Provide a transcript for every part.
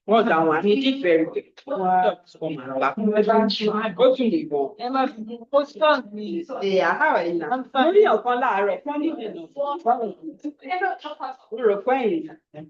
Well, that one he did very good. Wow. Go to Libo. Emma, what's wrong? Yeah, how are you? I'm fine. Only upon that, I funny. We were playing. That's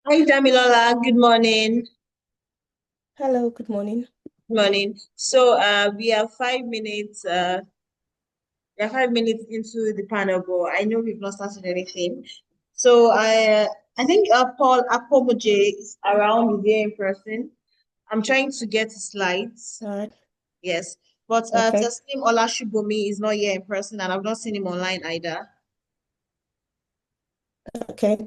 Hi, Damilola. Good morning. Hello, good morning. Good morning. So, we are 5 minutes. We are 5 minutes into the panel, but I know we've not started anything. So, I think Paul Apomoje is around with here in person. I'm trying to get his slides. All right. Yes, but Okay. Taslim Olashibomi is not here in person, and I've not seen him online either. Okay.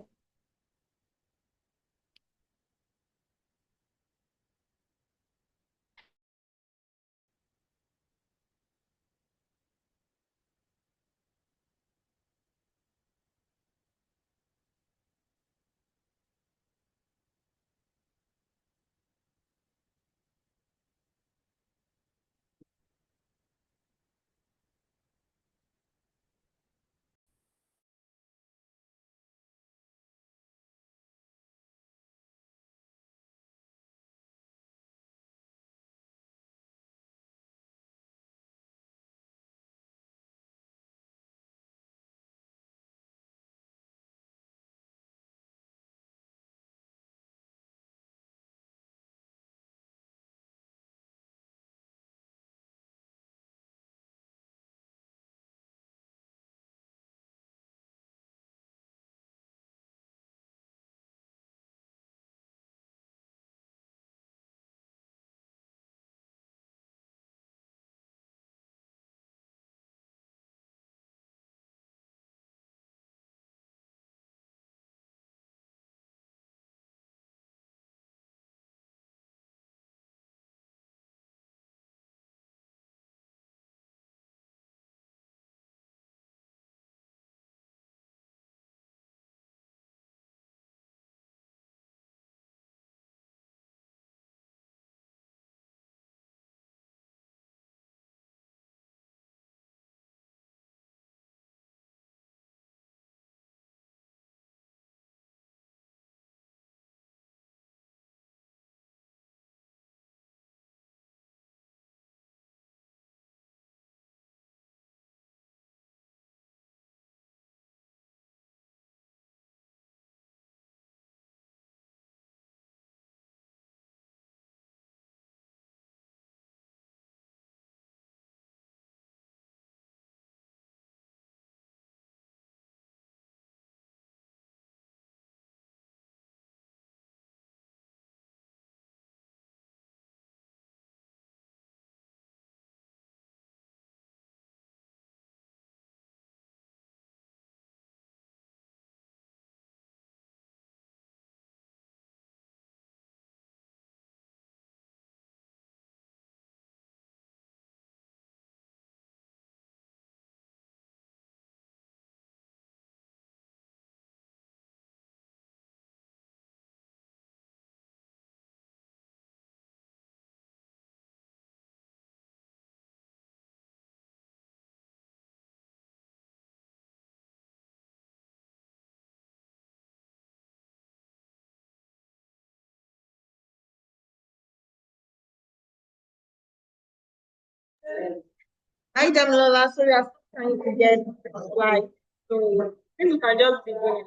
Hi, Damilola. Sorry, I'm trying to get a slide. So, maybe you can just begin.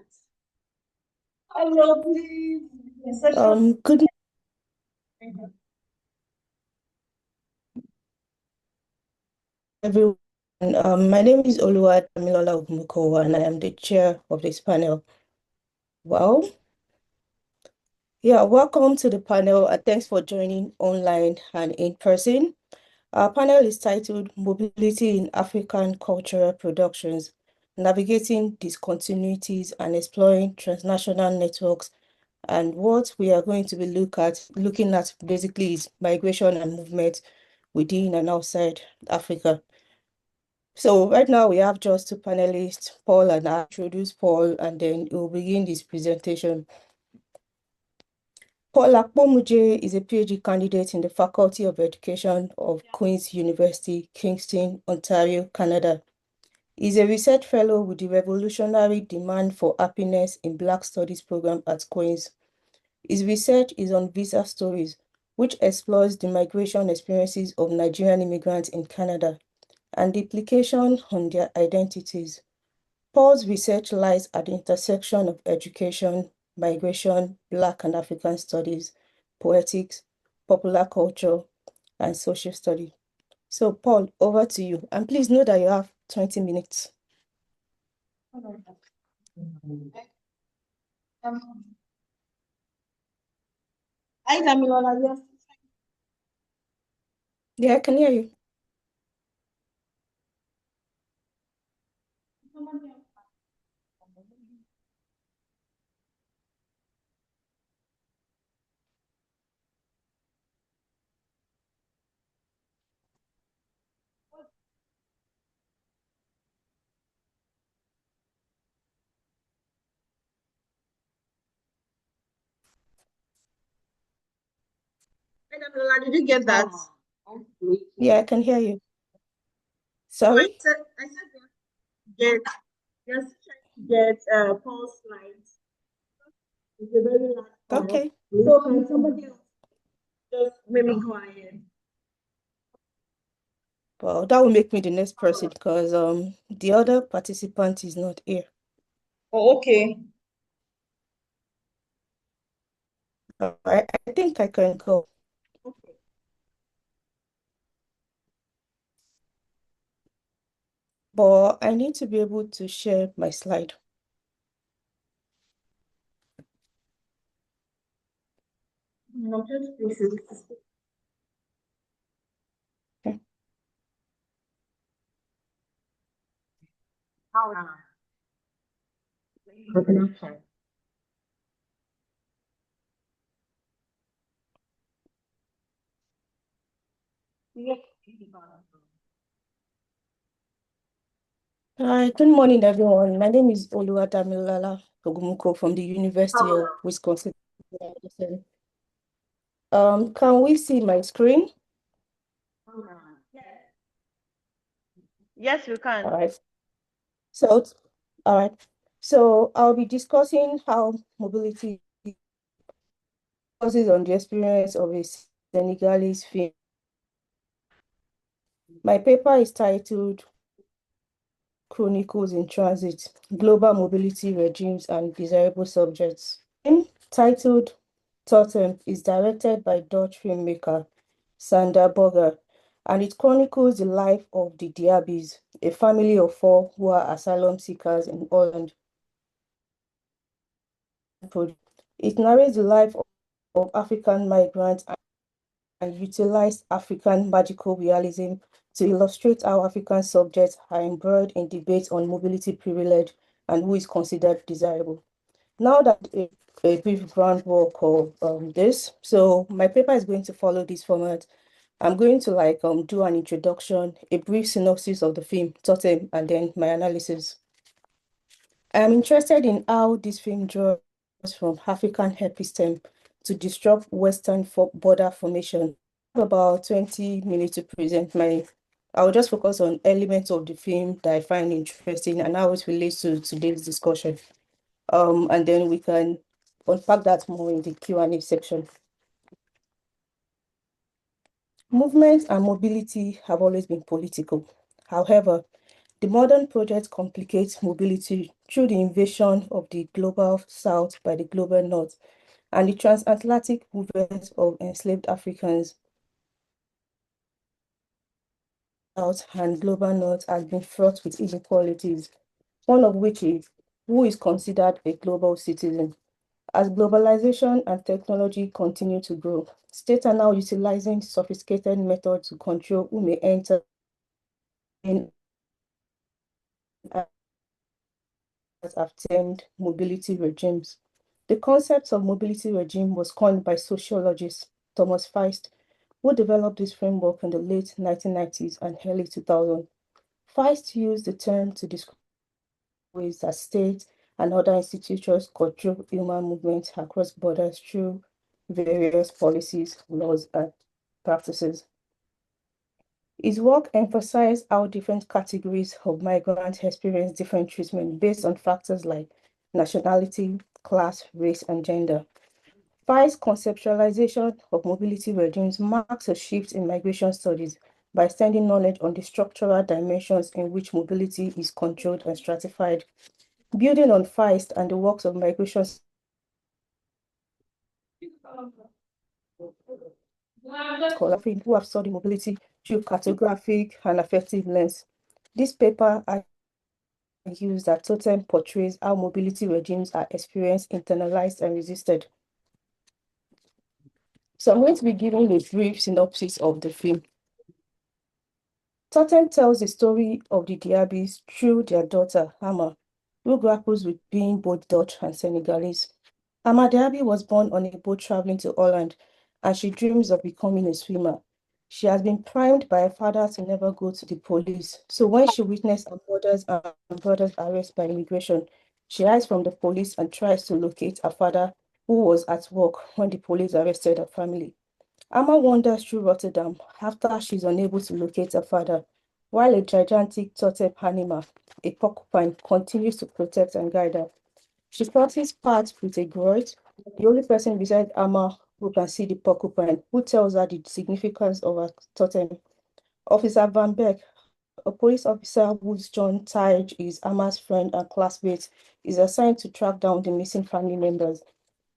Hello, please. The session. Good everyone. My name is Oluwa Damilola Ogumukowa, and I am the chair of this panel. Well, welcome to the panel, and thanks for joining online and in person. Our panel is titled Mobility in African Cultural Productions, Navigating Discontinuities and Exploring Transnational Networks. And what we are going to be looking at basically is migration and movement within and outside Africa. So right now we have just two panelists, Paul and I. Introduce Paul, and then we'll begin this presentation. Paul Akpomuje is a PhD candidate in the Faculty of Education of Queen's University, Kingston, Ontario, Canada. He's a research fellow with the Revolutionary Demand for Happiness in Black Studies program at Queen's. His research is on visa stories, which explores the migration experiences of Nigerian immigrants in Canada and the implication on their identities. Paul's research lies at the intersection of education, migration, Black and African studies, poetics, popular culture, and social study. So, Paul, over to you. And please know that you have 20 minutes. Hi, Damilola. Yes. Yeah, I can hear you. Hi, Damilola. Did you get that? Yeah, I can hear you. So Sorry? I said get just trying to get Paul's slides. It's a very large file. Okay. So can somebody else just maybe go ahead? Well, that will make me the next person because the other participant is not here. Oh, okay. I think I can go. Okay. But I need to be able to share my slide. No, just this is Okay. connection. Hi, good morning, everyone. My name is Oluwadamilala Ogumuko from the University of Wisconsin. Can we see my screen? Yes, you can. All right. So, all right. So I'll be discussing how mobility focuses on the experience of a Senegalese film. My paper is titled Chronicles in Transit, Global Mobility Regimes and Desirable Subjects. Titled Totem is directed by Dutch filmmaker Sander Burger, and it chronicles the life of the Diabis, a family of four who are asylum seekers in Holland. It narrates the life of African migrants and utilized African magical realism to illustrate how African subjects are embroiled in debates on mobility privilege and who is considered desirable. Now that a brief groundwork of this, so my paper is going to follow this format. I'm going to do an introduction, a brief synopsis of the film, Totem, and then my analysis. I am interested in how this film draws from African episteme to disrupt Western border formation. I have about 20 minutes to present my. I will just focus on elements of the film that I find interesting and how it relates to today's discussion. And then we can unpack that more in the Q&A section. Movement and mobility have always been political. However, the modern project complicates mobility through the invasion of the global south by the global north and the transatlantic movement of enslaved Africans south and global north has been fraught with inequalities, one of which is who is considered a global citizen. As globalization and technology continue to grow, states are now utilizing sophisticated methods to control who may enter in as have termed mobility regimes. The concept of mobility regime was coined by sociologist Thomas Feist, who developed this framework in the late 1990s and early 2000s. Feist used the term to describe ways that states and other institutions control human movement across borders through various policies, laws, and practices. His work emphasized how different categories of migrants experience different treatment based on factors like nationality, class, race, and gender. Fai's conceptualization of mobility regimes marks a shift in migration studies by extending knowledge on the structural dimensions in which mobility is controlled and stratified. Building on Feist and the works of migration scholars who have studied mobility through cartographic and affective lens. This paper argues that totem portrays how mobility regimes are experienced, internalized, and resisted. So I'm going to be giving a brief synopsis of the film. Totem tells the story of the Diabis through their daughter, Hama, who grapples with being both Dutch and Senegalese. Hama Diaby was born on a boat traveling to Holland, and she dreams of becoming a swimmer. She has been primed by her father to never go to the police. So when she witnessed her mother's and brother's arrest by immigration, she hides from the police and tries to locate her father, who was at work when the police arrested her family. Amma wanders through Rotterdam after she's unable to locate her father, while a gigantic totem animal, a porcupine, continues to protect and guide her. She crosses paths with a Groit, the only person beside Amma who can see the porcupine, who tells her the significance of her totem. Officer Van Beck, a police officer whose John Tige is Amma's friend and classmate, is assigned to track down the missing family members.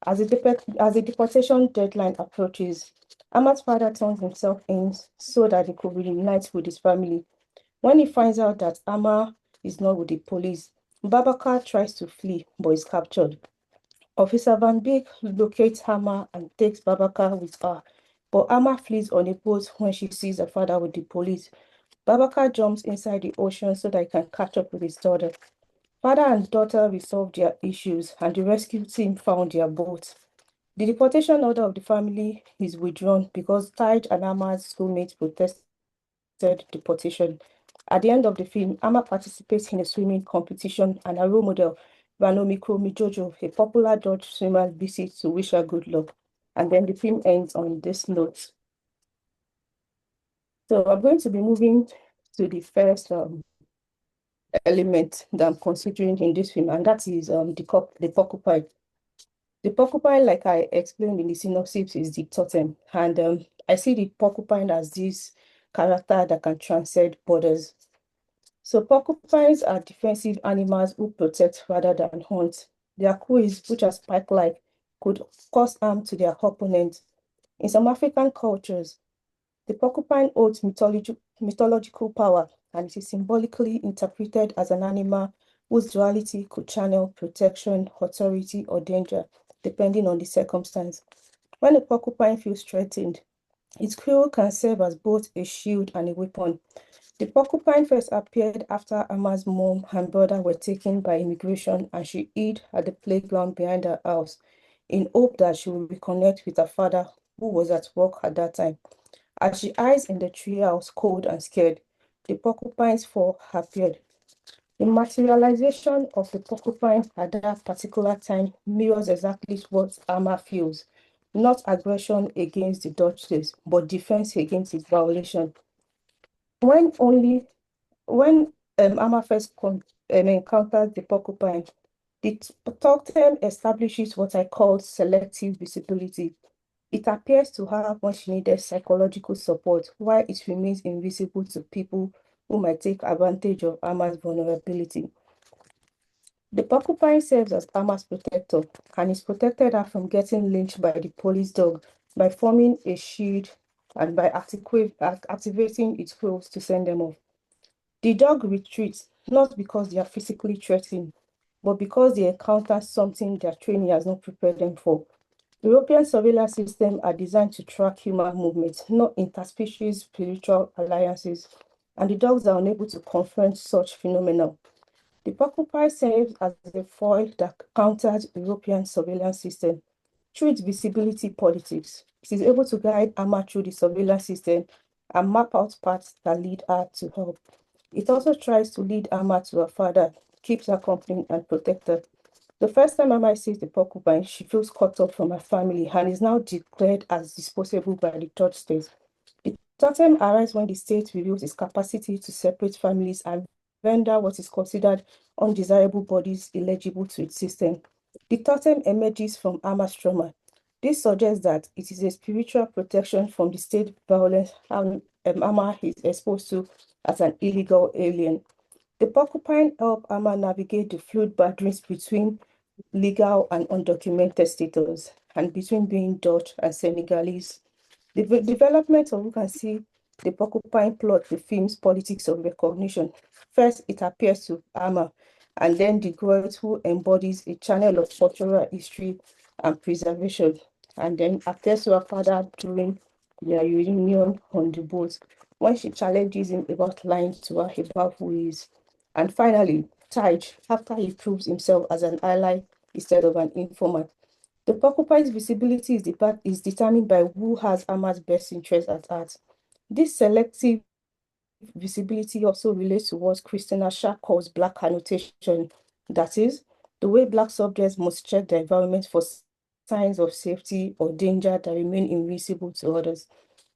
As the deportation deadline approaches, Amma's father turns himself in so that he could reunite with his family. When he finds out that Amma is not with the police, Babacar tries to flee but is captured. Officer Van Beek locates Amma and takes Babacar with her, but Amma flees on a boat when she sees her father with the police. Babacar jumps inside the ocean so that he can catch up with his daughter. Father and daughter resolve their issues, and the rescue team found their boat. The deportation order of the family is withdrawn because Taj and Amma's schoolmates protested deportation. At the end of the film, Amma participates in a swimming competition, and her role model, Vanomiko Mijojo, a popular Dutch swimmer, visits to wish her good luck. And then the film ends on this note. So I'm going to be moving to the first element that I'm considering in this film, and that is the porcupine. The porcupine, like I explained in the synopsis, is the totem, and I see the porcupine as this character that can transcend borders. So porcupines are defensive animals who protect rather than hunt. Their quills, which are spike-like, could cause harm to their opponents. In some African cultures, the porcupine holds mythological power, and it is symbolically interpreted as an animal whose duality could channel protection, authority, or danger, depending on the circumstance. When a porcupine feels threatened, its quill can serve as both a shield and a weapon. The porcupine first appeared after Amma's mom and brother were taken by immigration, and she hid at the playground behind her house in hope that she would reconnect with her father, who was at work at that time. As she hides in the treehouse, cold and scared, the porcupine's fall appeared. The materialization of the porcupine at that particular time mirrors exactly what Amma feels. Not aggression against the Dutch state, but defense against its violation. When Amma first encounters the porcupine, the totem establishes what I call selective visibility. It appears to her when she needed psychological support, while it remains invisible to people who might take advantage of Amma's vulnerability. The porcupine serves as Amma's protector, and is protected her from getting lynched by the police dog by forming a shield and by activating its quills to send them off. The dog retreats, not because they are physically threatened, but because they encounter something their training has not prepared them for. European surveillance systems are designed to track human movements, not interspecies spiritual alliances, and the dogs are unable to confront such phenomena. The porcupine serves as a foil that counters European surveillance system. Through its visibility politics, it is able to guide Amma through the surveillance system and map out paths that lead her to help. It also tries to lead Amma to her father, keeps her company, and protect her. The first time Amma sees the porcupine, she feels cut off from her family and is now declared as disposable by the Dutch state. The totem arises when the state reveals its capacity to separate families and render what is considered undesirable bodies illegible to its system. The totem emerges from Amma's trauma. This suggests that it is a spiritual protection from the state violence Amma is exposed to as an illegal alien. The porcupine helps Amma navigate the fluid boundaries between legal and undocumented status, and between being Dutch and Senegalese. The development of, you can see, the porcupine plot refines politics of recognition. First, it appears to Ama, and then the Groet, who embodies a channel of cultural history and preservation, and then appears to her father during their reunion on the boat, when she challenges him about lying to her about who he is. And finally, Taj, after he proves himself as an ally instead of an informant. The porcupine's visibility is determined by who has Ama's best interest at heart. This selective visibility also relates to what Christina Shah calls Black annotation. That is, the way Black subjects must check the environment for signs of safety or danger that remain invisible to others.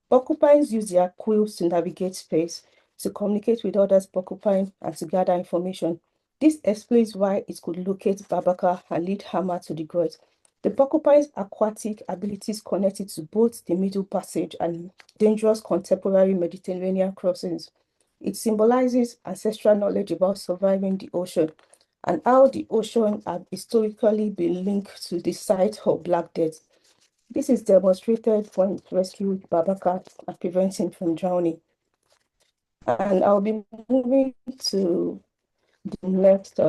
Porcupines use their quills to navigate space, to communicate with others porcupine, and to gather information. This explains why it could locate Babaka and lead Hammer to the grot. The porcupine's aquatic abilities connected to both the Middle Passage and dangerous contemporary Mediterranean crossings. It symbolizes ancestral knowledge about surviving the ocean and how the ocean have historically been linked to the site of Black Death. This is demonstrated when it rescued Babaka and prevents him from drowning. And I'll be moving to the next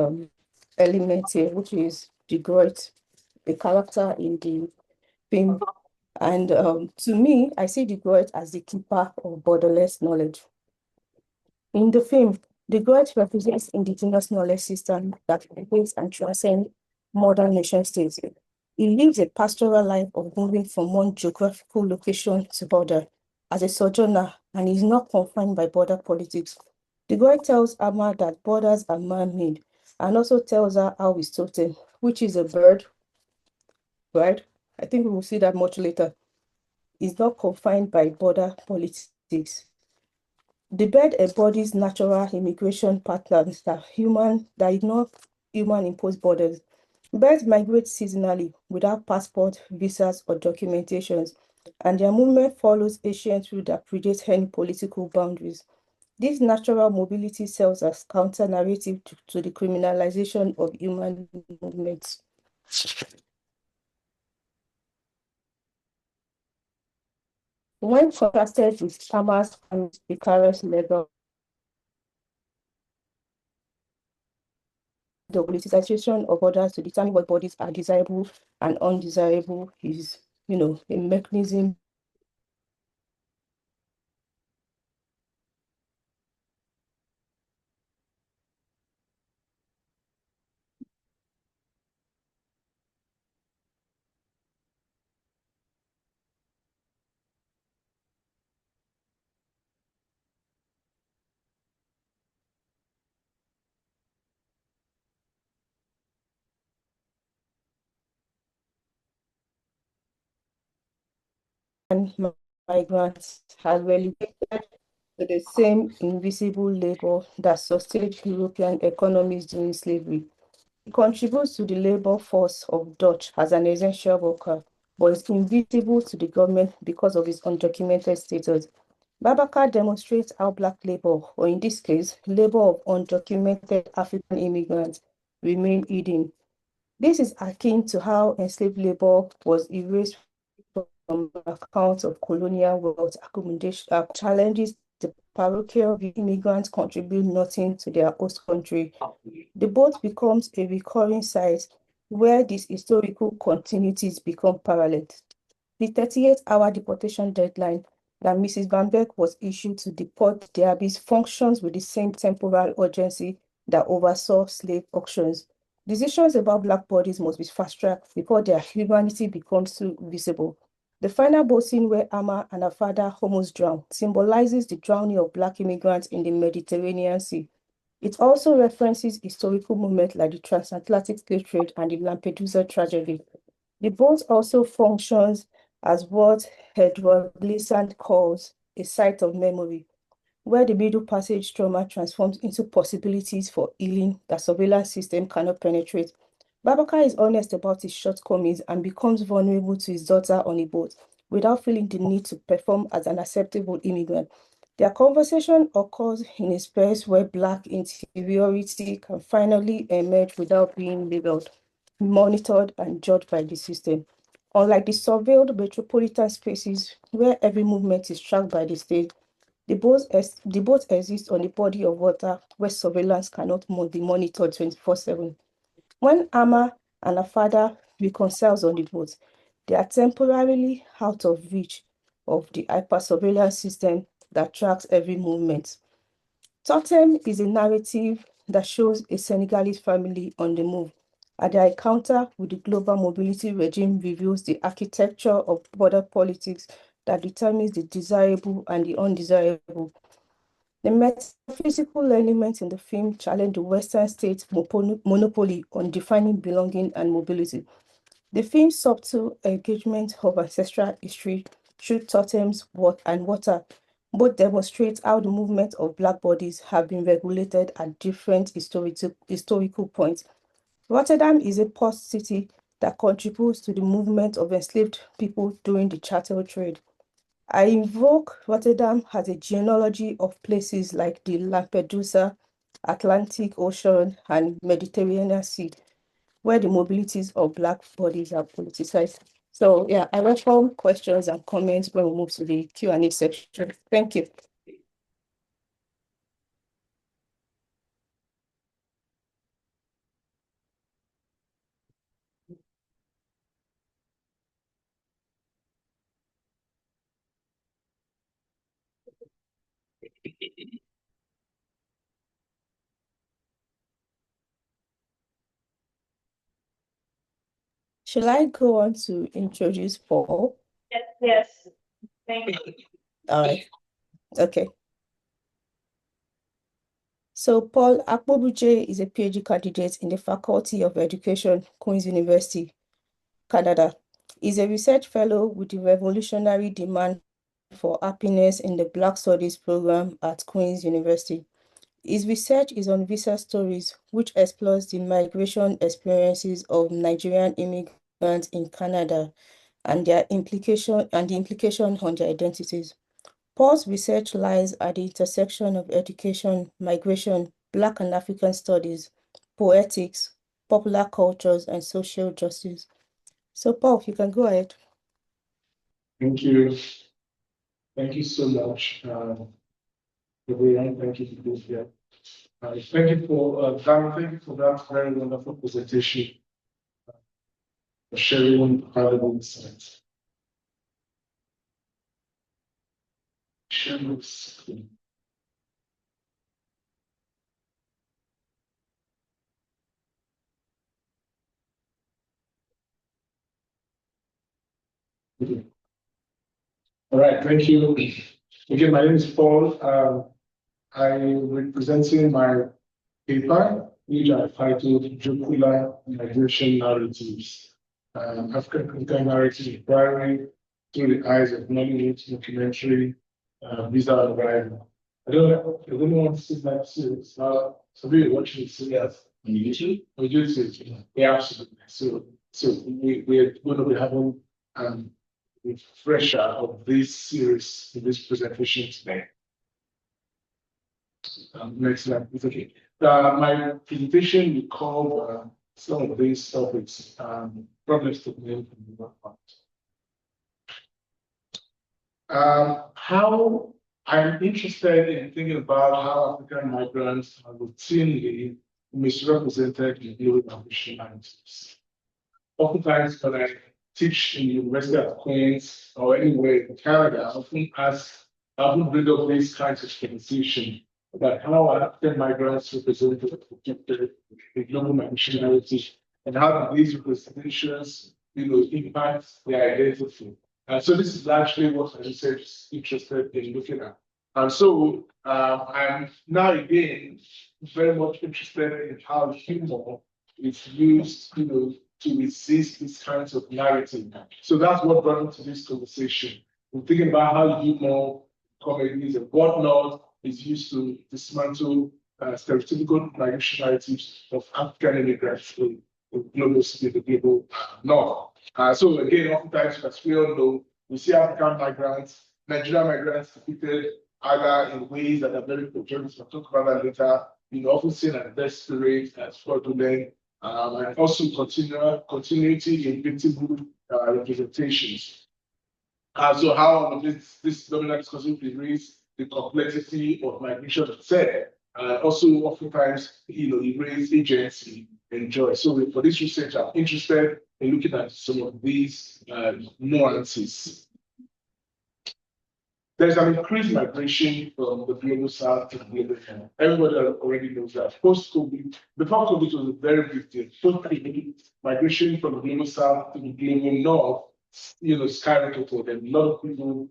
element here, which is the Groit, the character in the film. And to me, I see the Groit as the keeper of borderless knowledge. In the film, the Groit represents indigenous knowledge system that creates and transcends modern nation states. He lives a pastoral life of moving from one geographical location to other as a sojourner, and is not confined by border politics. The Groit tells Amma that borders are man-made, and also tells her how he's totem, which is a bird, right? I think we will see that much later. Is not confined by border politics. The bird embodies natural immigration patterns that ignore human imposed borders. Birds migrate seasonally without passport, visas, or documentations, and their movement follows ancient routes that predate any political boundaries. This natural mobility serves as counter-narrative to the criminalization of human movements. When contrasted with farmers and precarious labor, the politicization of borders to determine what bodies are desirable and undesirable is, a mechanism and migrants has relegated to the same invisible labor that sustained European economies during slavery. He contributes to the labor force of Dutch as an essential worker, but is invisible to the government because of his undocumented status. Babaka demonstrates how Black labor, or in this case, labor of undocumented African immigrants, remain hidden. This is akin to how enslaved labor was erased from accounts of colonial wealth accommodation challenges the parochial view immigrants contribute nothing to their host country. The boat becomes a recurring site where these historical continuities become parallel. The 38-hour deportation deadline that Mrs. Van Beck was issued to deport Diaby's functions with the same temporal urgency that oversaw slave auctions. Decisions about Black bodies must be fast-tracked before their humanity becomes too visible. The final boat scene where Amma and her father almost drown symbolizes the drowning of Black immigrants in the Mediterranean Sea. It also references historical moments like the transatlantic slave trade and the Lampedusa tragedy. The boat also functions as what Edward Glissant calls a site of memory, where the Middle Passage trauma transforms into possibilities for healing that surveillance system cannot penetrate. Babaka is honest about his shortcomings and becomes vulnerable to his daughter on a boat without feeling the need to perform as an acceptable immigrant. Their conversation occurs in a space where Black interiority can finally emerge without being labeled. monitored and judged by the system. Unlike the surveilled metropolitan spaces where every movement is tracked by the state, the boats exist on a body of water where surveillance cannot be monitored 24/7. When Amma and her father reconciles on the boat, they are temporarily out of reach of the hyper-surveillance system that tracks every movement. Totem is a narrative that shows a Senegalese family on the move, and their encounter with the global mobility regime reveals the architecture of border politics that determines the desirable and the undesirable. The metaphysical elements in the film challenge the Western state's monopoly on defining belonging and mobility. The film's subtle engagement of ancestral history through totems and water both demonstrate how the movement of Black bodies have been regulated at different historical points. Rotterdam is a port city that contributes to the movement of enslaved people during the chattel trade. I invoke Rotterdam as a genealogy of places like the Lampedusa, Atlantic Ocean, and Mediterranean Sea, where the mobilities of Black bodies are politicized. So yeah, I welcome questions and comments when we move to the Q&A section. Thank you. Shall I go on to introduce Paul? Yes. Thank you. All right. Okay. So Paul Akpobuje is a PhD candidate in the Faculty of Education, Queen's University, Canada. He's a research fellow with the Revolutionary Demand for Happiness in the Black Studies program at Queen's University. His research is on visa stories, which explores the migration experiences of Nigerian immigrants in Canada and the implication on their identities. Paul's research lies at the intersection of education, migration, Black and African studies, poetics, popular cultures, and social justice. So, Paul, you can go ahead. Thank you. Thank you so much, everyone. Thank you for being here. Thank you for thank you for that very wonderful presentation, for sharing valuable insights. Sharing this. Okay. All right, thank you. Again, my name is Paul. I'm representing my paper, which I titled Jocular Migration Narratives, African Critical Narrative Inquiry through the eyes of Nollywood documentary, Visa Arrival. I don't want to see that series. So we watching the series on YouTube? On YouTube, yeah, absolutely. So we're going to be having a refresher of this series in this presentation today. Next slide, it's okay. My presentation will cover some of these topics, problems to blame from the work. How I'm interested in thinking about how African migrants are routinely misrepresented in global ambition narratives. Oftentimes, when I teach in the University of Queens or anywhere in Canada, I often bring up these kinds of conversation about how African migrants represent the global migration narrative and how do these representations, impact their identity. So this is largely what my research is interested in looking at. And so I'm now again very much interested in how humor is used, to resist these kinds of narrative. So that's what brought me to this conversation. We're thinking about how humor, comedies, and whatnot is used to dismantle stereotypical migration narratives of African immigrants in the global north. So again, oftentimes, as we all know, we see African migrants, Nigerian migrants depicted either in ways that are very pejorative. We'll talk about that later. Often seen as desperate, as fraudulent, and also continuity in victimhood representations. So how this dominant discussion will raise the complexity of migration itself, also oftentimes, erase agency and joy. So for this research, I'm interested in looking at some of these nuances. There's an increased migration from the global south to the global north. Everybody already knows that. Post-COVID, before COVID was a very big deal. Post-COVID, migration from the global south to the global north, skyrocketed. And a lot of people,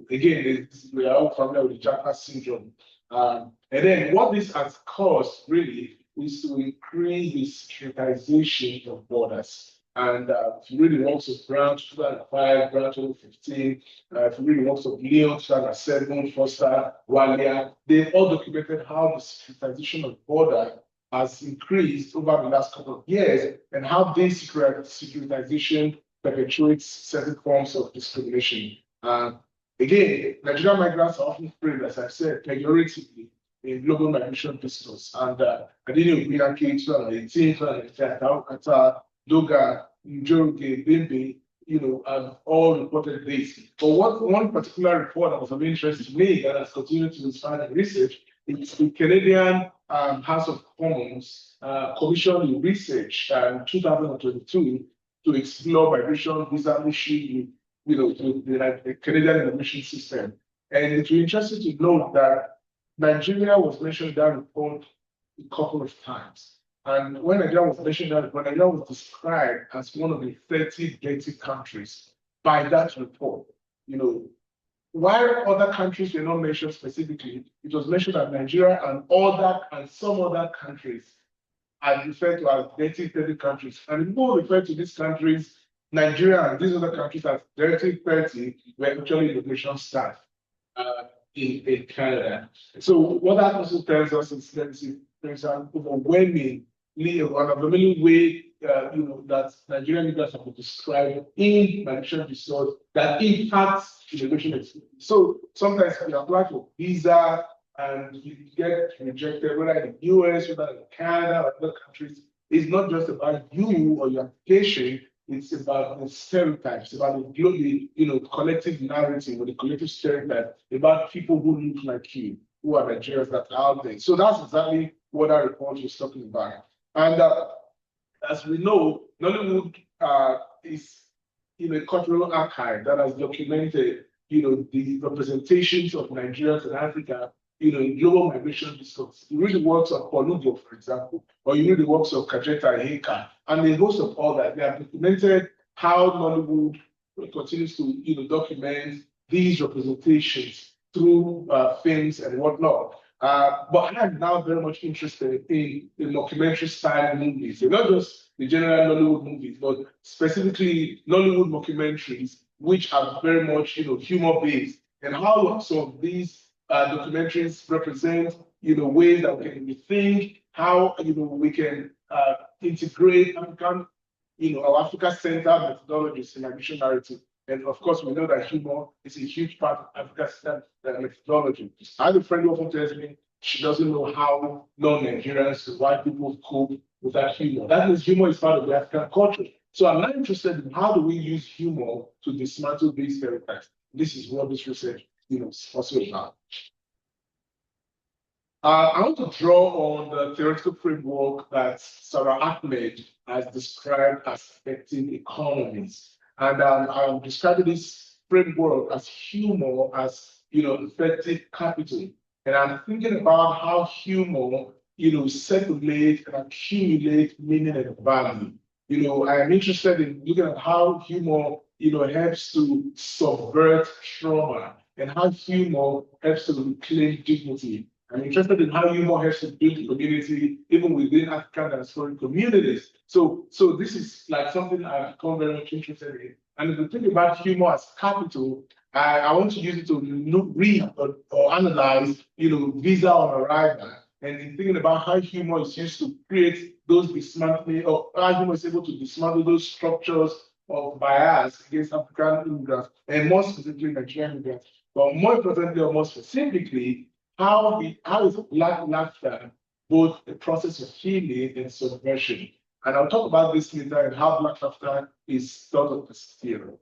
again, we are all familiar with the Japa syndrome. And then what this has caused really is to increase the securitization of borders. And if you read the works of Brown 2005, Brown 2015, if you read the works of Leon 2007, Foster, Walia, they all documented how the securitization of border has increased over the last couple of years and how this securitization perpetuates certain forms of discrimination. Again, Nigerian migrants are often framed, as I said, pejoratively in global migration discourse. And Adini Obinake 2018, 2019, Doga, Njoruge, Bimbe, have all reported this. But one particular report that was of interest to me that has continued to inspire research is the Canadian House of Commons commissioned research in 2022 to explore migration visa issue, the Canadian immigration system. And it will be interesting to note that Nigeria was mentioned in that report a couple of times. And when Nigeria was mentioned that, when Nigeria was described as one of the 30 dirty countries by that report, while other countries were not mentioned specifically, it was mentioned that Nigeria and some other countries are referred to as dirty 30 countries. And people refer to these countries, Nigeria and these other countries, as dirty 30, were actually immigration staff in Canada. So what that also tells us is that there's an overwhelming way that Nigerian migrants have been described in migration resource that impacts immigration experience. So sometimes you apply for visa and you get rejected, whether in the US, whether in Canada or other countries. It's not just about you or your application, it's about the stereotypes, about the global, collective narrative or the collective stereotype about people who look like you, who are Nigerians that are out there. So that's exactly what that report was talking about. And as we know, Nollywood is a cultural archive that has documented, the representations of Nigerians in Africa, in global migration discourse. You read the works of Polugo, for example, or you read the works of Kajeta Heka, and the host of all that. They have documented how Nollywood continues to, document these representations through films and whatnot. But I'm now very much interested in the documentary style movies, not just the general Nollywood movies, but specifically Nollywood documentaries, which are very much, humor based, and how some of these documentaries represent, ways that we can rethink how, we can integrate African, our Africa-centered methodologies in migration narrative. And of course, we know that humor is a huge part of Africa-centered methodology. I have a friend who often tells me she doesn't know how non-Nigerians, white people cope with that humor. That means humor is part of the African culture. So I'm not interested in how do we use humor to dismantle these stereotypes. This is what this research, is also about. I want to draw on the theoretical framework that Sarah Ahmed has described as affecting economies. And I'm describing this framework as humor, as effective capital. And I'm thinking about how humor, circulate and accumulate meaning and value. I am interested in looking at how humor, helps to subvert trauma and how humor helps to reclaim dignity. I'm interested in how humor helps to build community, even within African diasporic communities. So this is like something I've become very much interested in. And if we think about humor as capital, I want to use it to read or analyze, visa on arrival, and in thinking about how humor is used to create those dismantling, or how humor is able to dismantle those structures of bias against African immigrants, and more specifically Nigerian immigrants. But more importantly, or more specifically, how is Black laughter both a process of healing and subversion? And I'll talk about this later and how Black laughter is sort of this theory.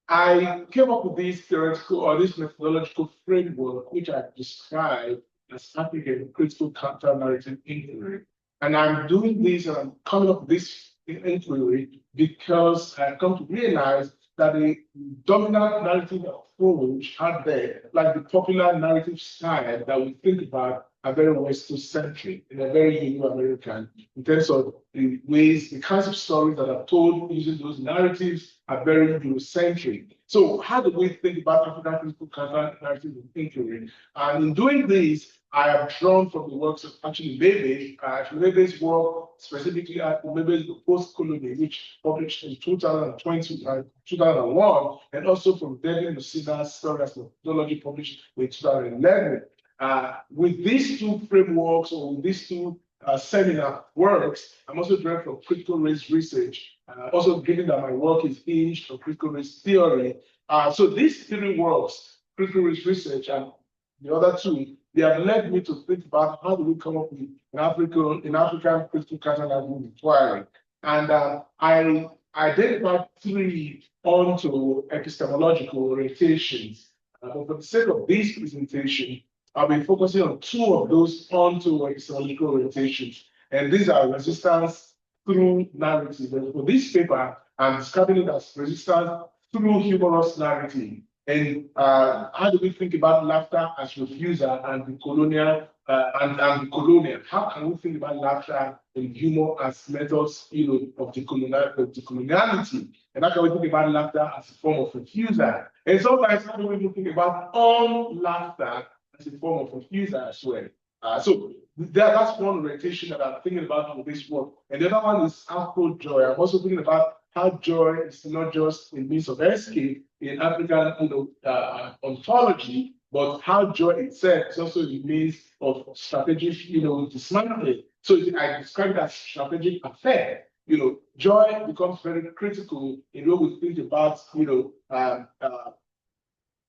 I came up with this theoretical or this methodological framework, which I describe as African critical counter-narrative inquiry. And I'm doing this and I'm coming up with this inquiry because I've come to realize that the dominant narrative approach out there, like the popular narrative style that we think about, are very Western-centric and are very Euro-American in terms of the ways, the kinds of stories that are told using those narratives are very Eurocentric. So how do we think about African critical counter-narrative inquiry? And in doing this, I have drawn from the works of actually Lebe's work, specifically Lebe's Post-Colony, which published in 2001, and also from David Lucina's Story as Methodology, published in 2011. With these two frameworks or with these two seminar works, I'm also drawing from critical race research, also given that my work is hinged on critical race theory. So these three works, critical race research and the other two, they have led me to think about how do we come up with an African critical counter-narrative inquiry. And I identified three onto epistemological orientations. But for the sake of this presentation, I'll be focusing on two of those onto epistemological orientations. And these are resistance through narrative. And for this paper, I'm describing it as resistance through humorous narrative. And how do we think about laughter as refusal and the colonial and the colonial? How can we think about laughter and humor as methods, of the coloniality? And how can we think about laughter as a form of refusal? And sometimes how do we think about laughter as a form of refusal as well? So that's one orientation that I'm thinking about with this work. And the other one is Afro joy. I'm also thinking about how joy is not just a means of escape in African ontology, but how joy itself is also a means of strategic dismantling. So I describe it as strategic affair. Joy becomes very critical in what we think about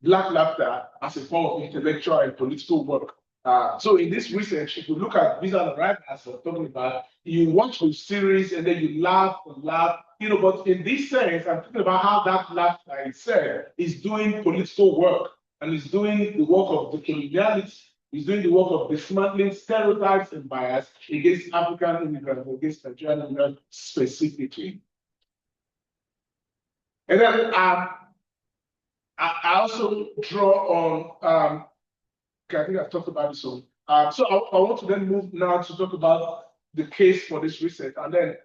Black laughter as a form of intellectual and political work. So in this research, if you look at Visa and Arrival, as we're talking about, you watch the series and then you laugh and laugh, but in this sense, I'm thinking about how that laughter itself is doing political work and is doing the work of decoloniality, is doing the work of dismantling stereotypes and bias against African immigrants, against Nigerian immigrants specifically. And then I also draw on I think I've talked about this one. So I want to then move now to talk about the case for this research, and then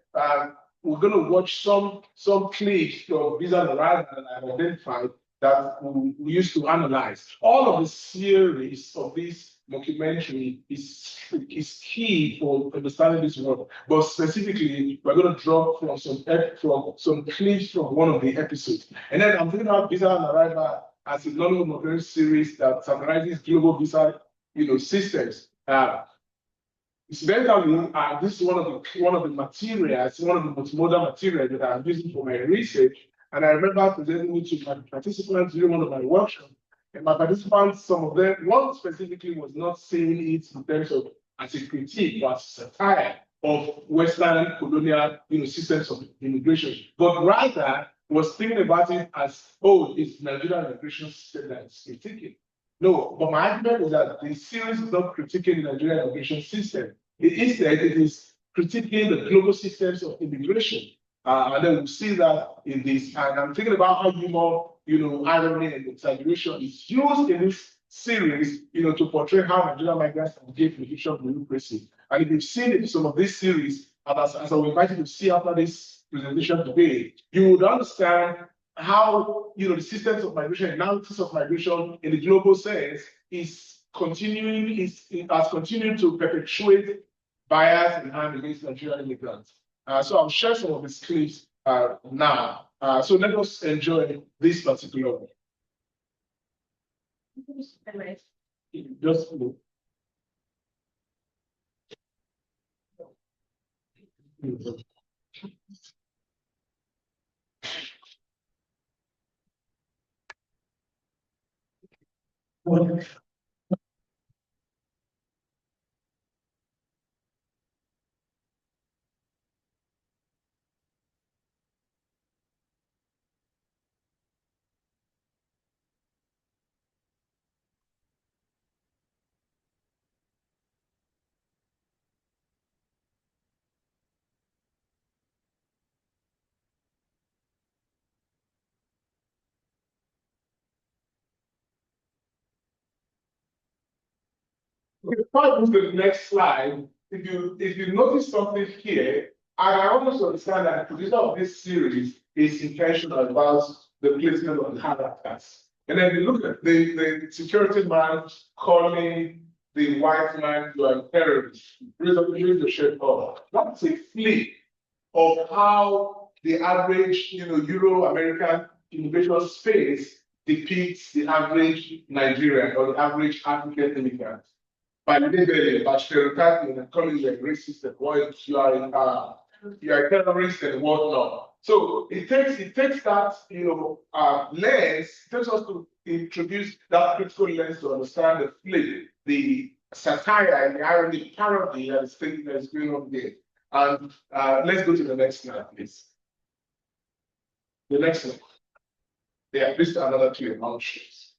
we're going to watch some clips of Visa and Arrival that I've identified that we used to analyze. All of the series of this documentary is key for understanding this work, but specifically we're going to draw from some clips from one of the episodes, and then I'm thinking about Visa and Arrival as a non-monetary series that summarizes global visa, systems. Incidentally, this is one of the materials, one of the multimodal materials that I'm using for my research. And I remember presenting it to my participants during one of my workshops. And my participants, some of them, one specifically was not seeing it in terms of as a critique or as a satire of Western colonial, systems of immigration, but rather was thinking about it as, it's Nigerian immigration system that is critiquing. No, but my argument is that the series is not critiquing the Nigerian immigration system. Instead, it is critiquing the global systems of immigration. And then we'll see that in this. And I'm thinking about how humor, irony and exaggeration is used in this series, to portray how Nigerian migrants engage with the of democracy. And if you've seen some of this series, and as I will invite you to see after this presentation today, you would understand how the systems of migration, analysis of migration in the global sense has continued to perpetuate bias and harm against Nigerian immigrants. So I'll share some of these clips now. So let us enjoy this particular one. Just look. Before I move to the next slide, if you notice something here, and I want us to understand that the producer of this series is intentional about the placement of characters. And then you look at the security man calling the white man to a terrorist. Raise your shirt up. That's a flip of how the average, Euro-American immigration space depicts the average Nigerian or the average African immigrant. By stereotyping and calling you a racist and what you are a terrorist and whatnot. So it takes that lens, it takes us to introduce that critical lens to understand the flip, the satire and the irony, parody that is going on there. And let's go to the next slide, please. The next one. Yeah, this is another two emotions.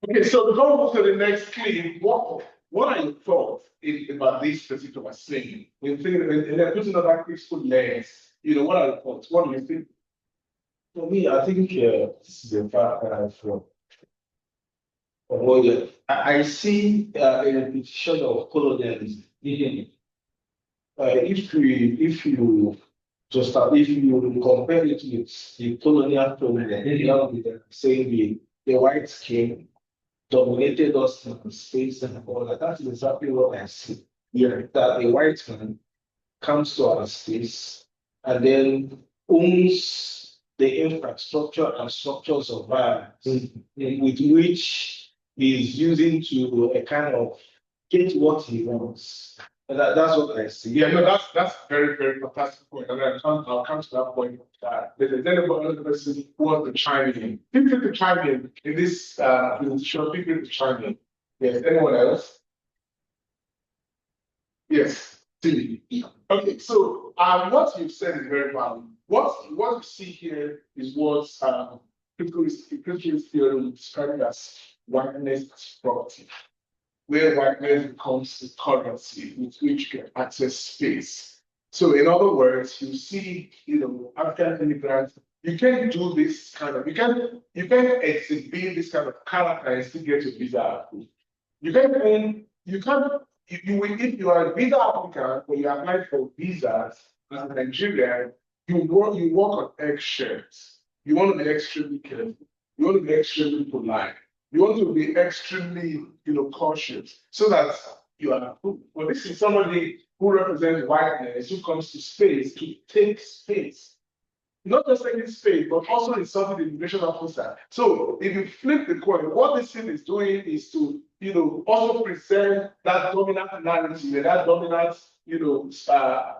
Okay, so go to the next clip. What are your thoughts about this particular scene? When thinking, and then putting another critical lens, what are your thoughts? What do you think? For me, I think this is a fact that well, I see a repetition of colonialism. If you if you compare it with the colonial problem, saying the whites came, dominated us in space and all that. That is exactly what I see. Yeah, that the white man comes to our space and then owns the infrastructure and structures of violence with which he is using to a kind of get what he wants. And that's what I see. Yeah, no, that's very, very fantastic point. And I'll come to that point. There's another person who wants to chime in. Feel free to chime in this presentation. Feel free to chime in. Yes, anyone else? Yes, Tilly. Okay, so what you've said is very valid. What you see here is what critical theory described as whiteness as property, where whiteness becomes the currency with which you can access space. So in other words, you see, African immigrants, you can't do this kind of, you can't exhibit this kind of character and still get your visa approved. You can't, if you are a visa applicant or you apply for visas as a Nigerian, you work on eggshells. You want to be extremely careful. You want to be extremely polite. You want to be extremely, cautious so that you are approved. Well, this is somebody who represents whiteness, who comes to space to take space. Not just taking space, but also insulting the immigration officer. So if you flip the coin, what this thing is doing is to, also present that dominant narrative and that dominant,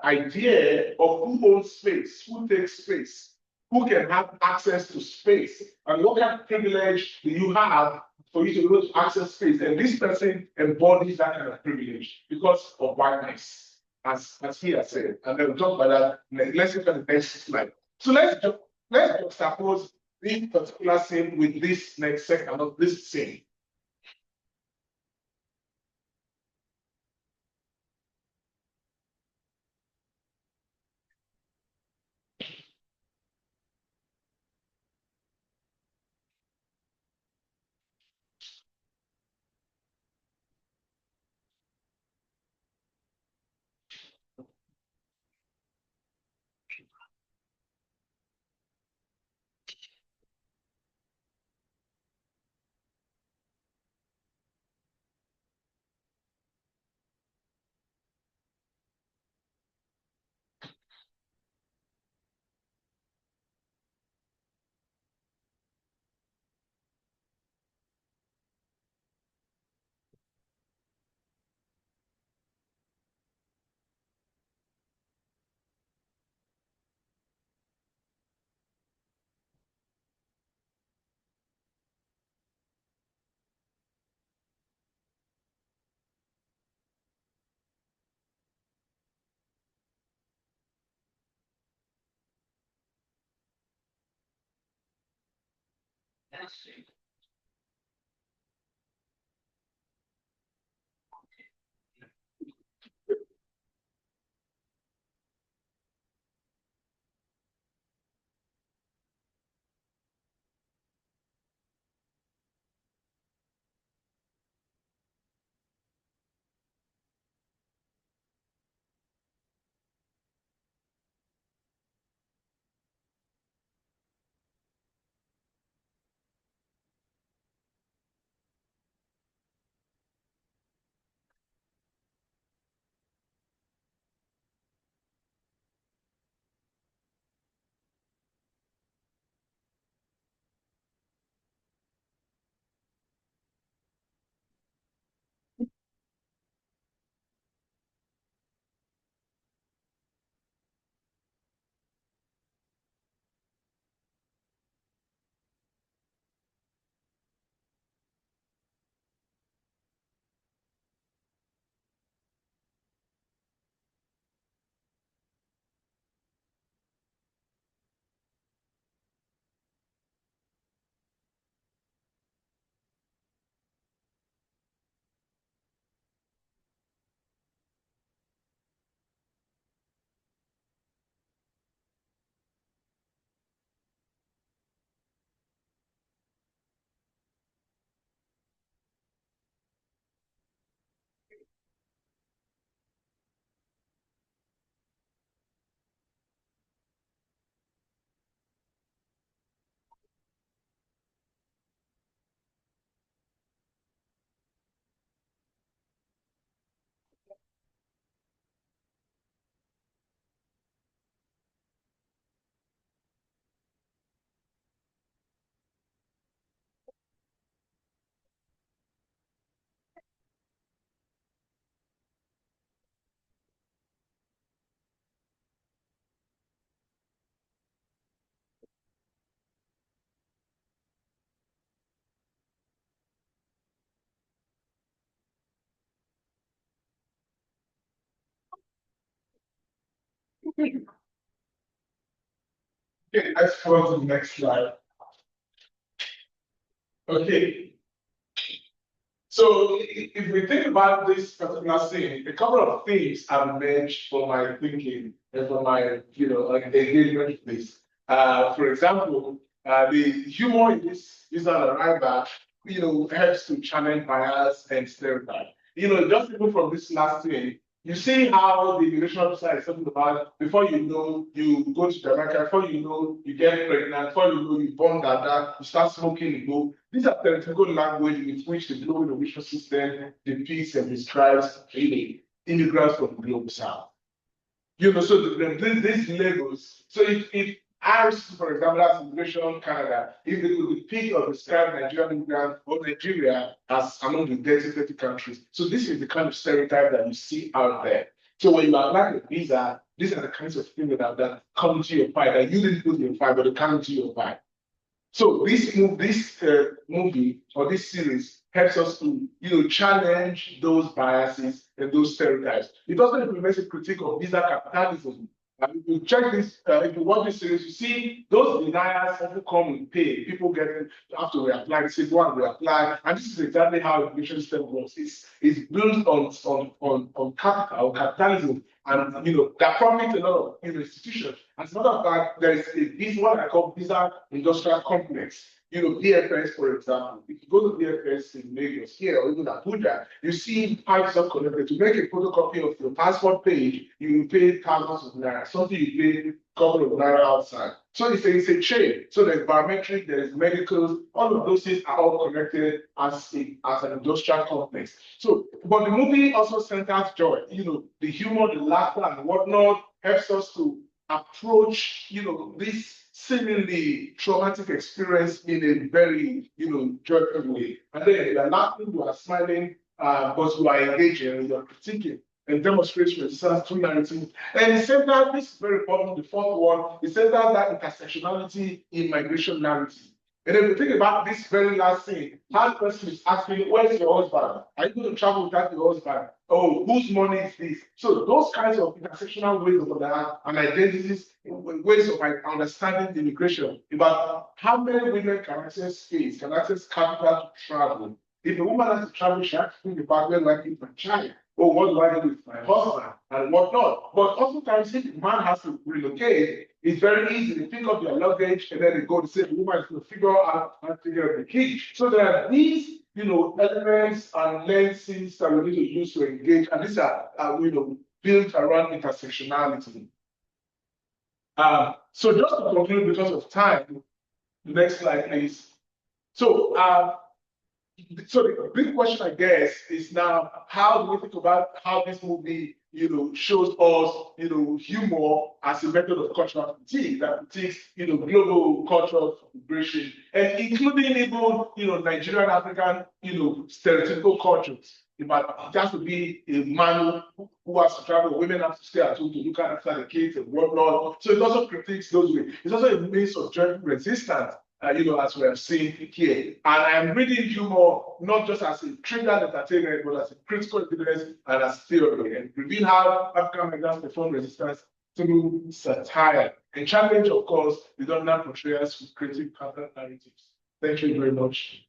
idea of who owns space, who takes space, who can have access to space, and what kind of privilege do you have for you to be able to access space? And this person embodies that kind of privilege because of whiteness, as he has said. And then we'll talk about that. Let's look at the next slide. So let's juxtapose this particular scene with this next second of this scene. Okay, let's go to the next slide. Okay. So if we think about this particular scene, a couple of things have emerged from my thinking and from my, engagement with this. For example, the humor in this is an arrival, helps to challenge bias and stereotype. Just even from this last thing, you see how the immigration officer is talking about before you know you go to Jamaica, before you know you get pregnant, before you know you born dada, you start smoking, you go. These are theoretical language with which the global immigration system depicts and describes immigrants from the global south. So these labels. So if ours, for example, as Immigration Canada, if they would depict or describe Nigerian immigrants or Nigeria as among the dirty countries. So this is the kind of stereotype that you see out there. So when you apply the visa, these are the kinds of things that come to your file that you didn't put in your file, but they come to your file. So this movie or this series helps us to, challenge those biases and those stereotypes. It also implements a critique of visa capitalism. And if you check this, if you watch this series, you see those deniers who come with pay. People have to reapply. They say go and reapply, and this is exactly how the immigration system works. It's built on capitalism, and that profits a lot of institutions. As a matter of fact, there is this what I call visa industrial complex. BFS, for example, if you go to BFS in Lagos here or even Abuja, you see pipes are connected. To make a photocopy of your passport page, you pay thousands of naira, something you pay a couple of naira outside. So it's a chain. So there's biometric, there's medicals, all of those things are all connected as an industrial complex. So, but the movie also centers joy. The humor, the laughter, and whatnot helps us to approach, this seemingly traumatic experience in a very, joyful way. And then you are laughing, you are smiling, but you are engaging, you are critiquing and demonstrating resistance to narrative. And it says that this is very important, the fourth one, it says that intersectionality in migration narrative. And if you think about this very last thing, how the person is asking, where's your husband? Are you going to travel without your husband? Oh, whose money is this? So those kinds of intersectional ways of that and identities, ways of understanding immigration, about how many women can access space, can access capital to travel. If a woman has to travel, she has to think about where do I keep my child? Oh, what do I do with my husband? And whatnot. But oftentimes, if the man has to relocate, it's very easy. They pick up their luggage and then they go to say the woman is going to figure out how to take care of the kid. So there are these, elements and lenses that we need to use to engage, and these are, built around intersectionality. So just to conclude, because of time, the next slide, please. So the big question, I guess, is now how do we think about how this movie, shows us, humor as a method of cultural critique that critiques, global cultural celebration, and including even, Nigerian African, stereotypical cultures. It has to be a man who has to travel, women have to stay at home to look after the kids and whatnot. So it also critiques those ways. It's also a means of joint resistance. As we have seen here. And I'm reading humor not just as a trigger entertainment, but as a critical evidence and as theory, and reveal how African migrants perform resistance through satire and challenge, of course, the dominant portrayals with creative counter narratives. Thank you very much.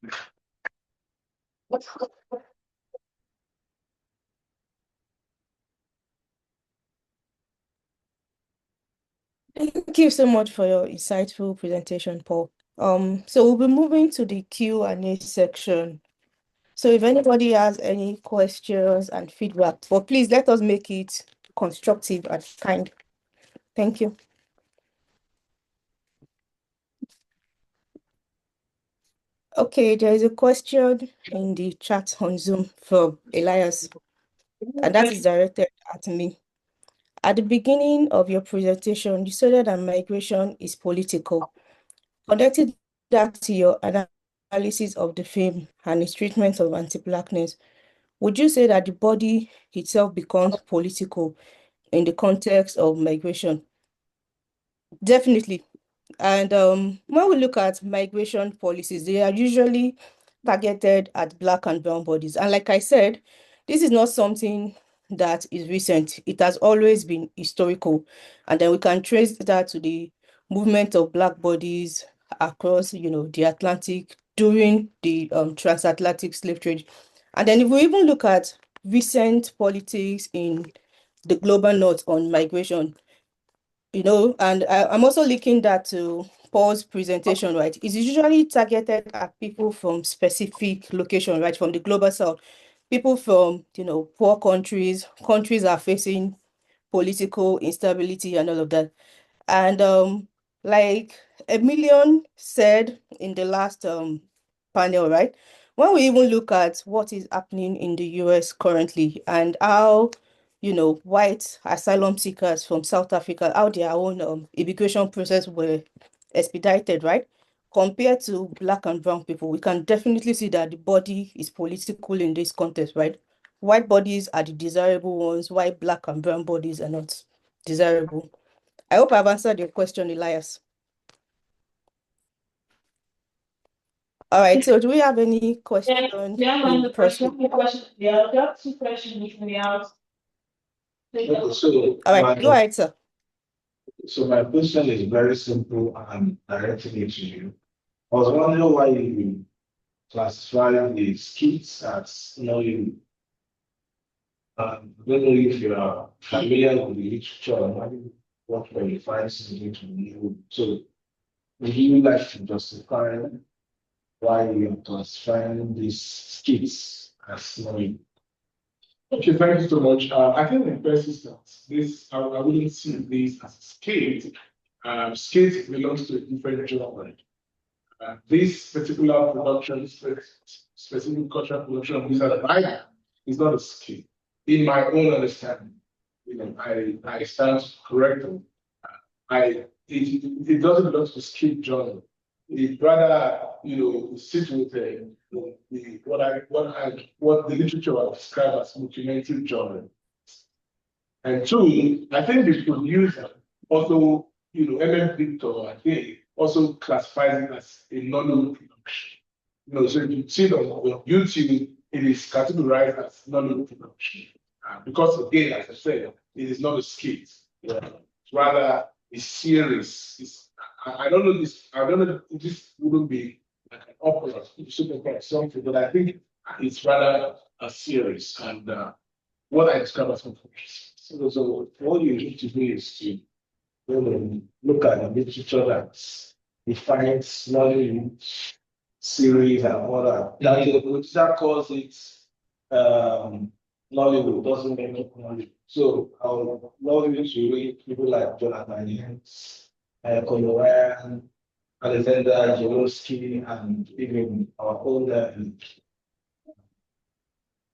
Thank you so much for your insightful presentation, Paul. So we'll be moving to the Q&A section. So if anybody has any questions and feedback, but please let us make it constructive and kind. Thank you. Okay, there is a question in the chat on Zoom from Elias, and that is directed at me. At the beginning of your presentation, you stated that migration is political. Connecting that to your analysis of the film and its treatment of anti-Blackness, would you say that the body itself becomes political in the context of migration? Definitely. And when we look at migration policies, they are usually targeted at Black and brown bodies. And like I said, this is not something that is recent. It has always been historical. And then we can trace that to the movement of Black bodies across, the Atlantic during the transatlantic slave trade. And then if we even look at recent politics in the global north on migration, and I'm also linking that to Paul's presentation, right? It's usually targeted at people from specific location, right? From the global south, people from, poor countries are facing political instability and all of that. And like Emilion said in the last panel, right? When we even look at what is happening in the US currently and how, white asylum seekers from South Africa, how their own immigration process were expedited, right? Compared to Black and brown people, we can definitely see that the body is political in this context, right? White bodies are the desirable ones, white, Black, and brown bodies are not desirable. I hope I've answered your question, Elias. All right, so do we have any questions? Yeah, in the person? question. Yeah, I got 2 questions which we have. So All right, go ahead, sir. So my question is very simple and directing it to you. I was wondering why you classify the skits as you. I don't know if you are familiar with the literature and what qualifies into you. So would you like to justify why you are classifying these skits as knowing? Okay, thank you so much. I think in the first instance, I wouldn't see this as a skate. Skate belongs to a different genre. This particular production, specific cultural production of Wizard of Ida is not a skate. In my own understanding, I stand corrected. It doesn't belong to skate genre. It rather, sit with what the literature will describe as documentary genre. And 2, I think the producer also, MM Victor, I think, also classifies it as a non production. So if you see it on YouTube, it is categorized as non production. Because again, as I said, it is not a skit. It's rather a series. I don't know this. I don't know if this wouldn't be like an opera, something, but I think it's rather a series. And what I describe as confusion. So what you need to do is to look at the literature that defines knowledge, series, and all that. That calls it Nollywood, doesn't mean Nollywood. So I would love you to read people like Jonathan Yates, Koloran, Alexander Jolowski, and even our own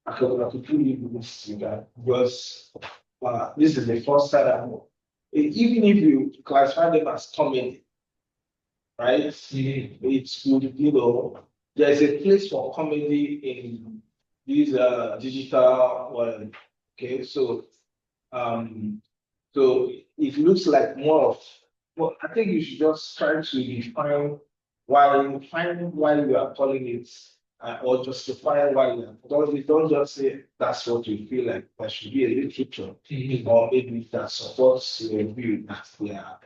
because this is the first time, even if you classify them as comedy, right? It's good, there's a place for comedy in this digital world. Okay, so it looks like more of, well, I think you should just try to define why you are calling it or justify why you are. Don't just say that's what you feel like. There should be a literature or maybe that supports your view that they are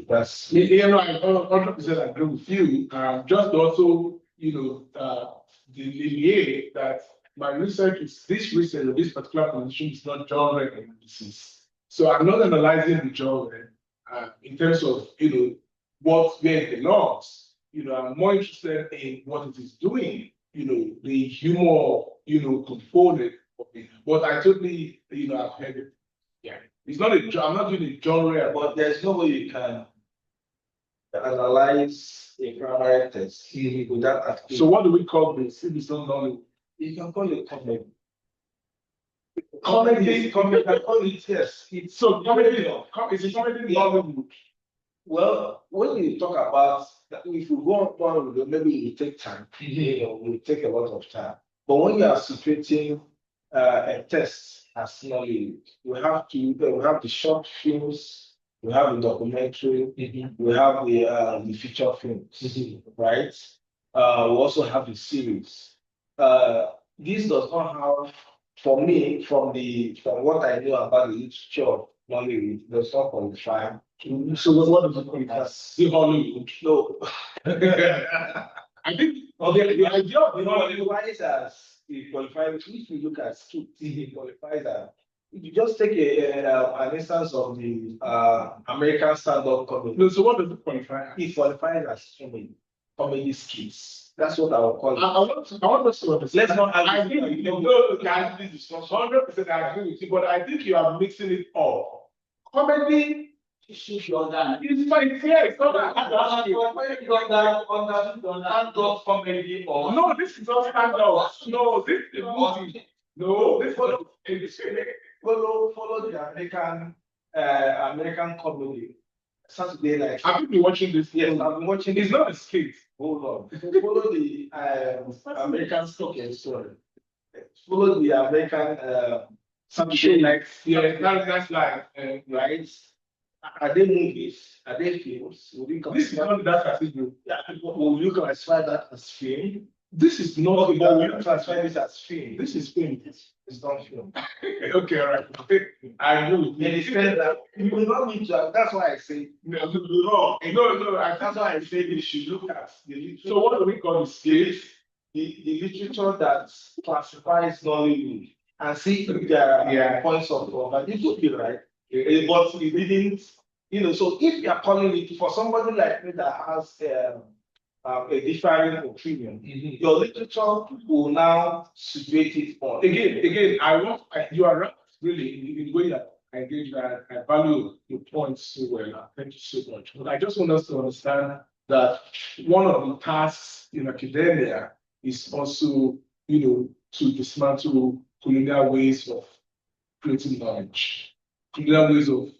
that's I 100% agree with you. Just also, delineate that my research is this research of this particular position is not genre analysis. So I'm not analyzing the genre in terms of where it belongs. I'm more interested in what it is doing. The humor, component of it. But I totally, I've heard it. Yeah, it's not I'm not doing a genre, but there's no way you can analyze a primary test without asking. So what do we call this? If it's not knowledge, you can call it comedy. Comedy, I call it, yes. So comedy, is it comedy Nollywood? Well, when you talk about that, if you go on, maybe it will take time. It will take a lot of time. But when you are situating a test as knowledge, we have the short films, we have the documentary, we have the feature films, right? We also have the series. this does not have, for me, from what I know about the literature of Nollywood, does not qualify. So what does it qualify? The Hollywood. No. I think the idea of the Hollywood. It qualifies if you look at Skits, it qualifies as. If you just take an instance of the American stand-up comedy. No, so what does it qualify as? It qualifies as comedy skits. That's what I would call it. I want us to understand. Let's not I think no, guys, this discussion. 100% I agree with you, but I think you are mixing it up. Comedy. It's fine. Yeah, it's not that. Stand-up comedy or No, this is not stand-up. No, this is a movie. No, this follow the American comedy. Saturday night. Have you been watching this? Yes, I've been watching. It's not a skit. Hold on. Follow the American story. Follow the American Saturday night. Yeah, that's like right. Are they movies? Are they films? This is not that category. Will you classify that as film? This is not. Okay, but will you classify this as film? This is film. It's not film. Okay, all right. I agree with you. In the sense that you will not need to. That's why I say No. that's why I say you should look at the literature. So what do we call the skit? The literature that classifies Nollywood and see if there are points of contact. It could be right. But it didn't, so if you are calling it for somebody like me that has a differing opinion, your literature will now situate it on. Again, you are right, really, in the way that I engage that. I value your points so well. Thank you so much. But I just want us to understand that one of the tasks in academia is also, to dismantle colonial ways of creating knowledge. Colonial ways of,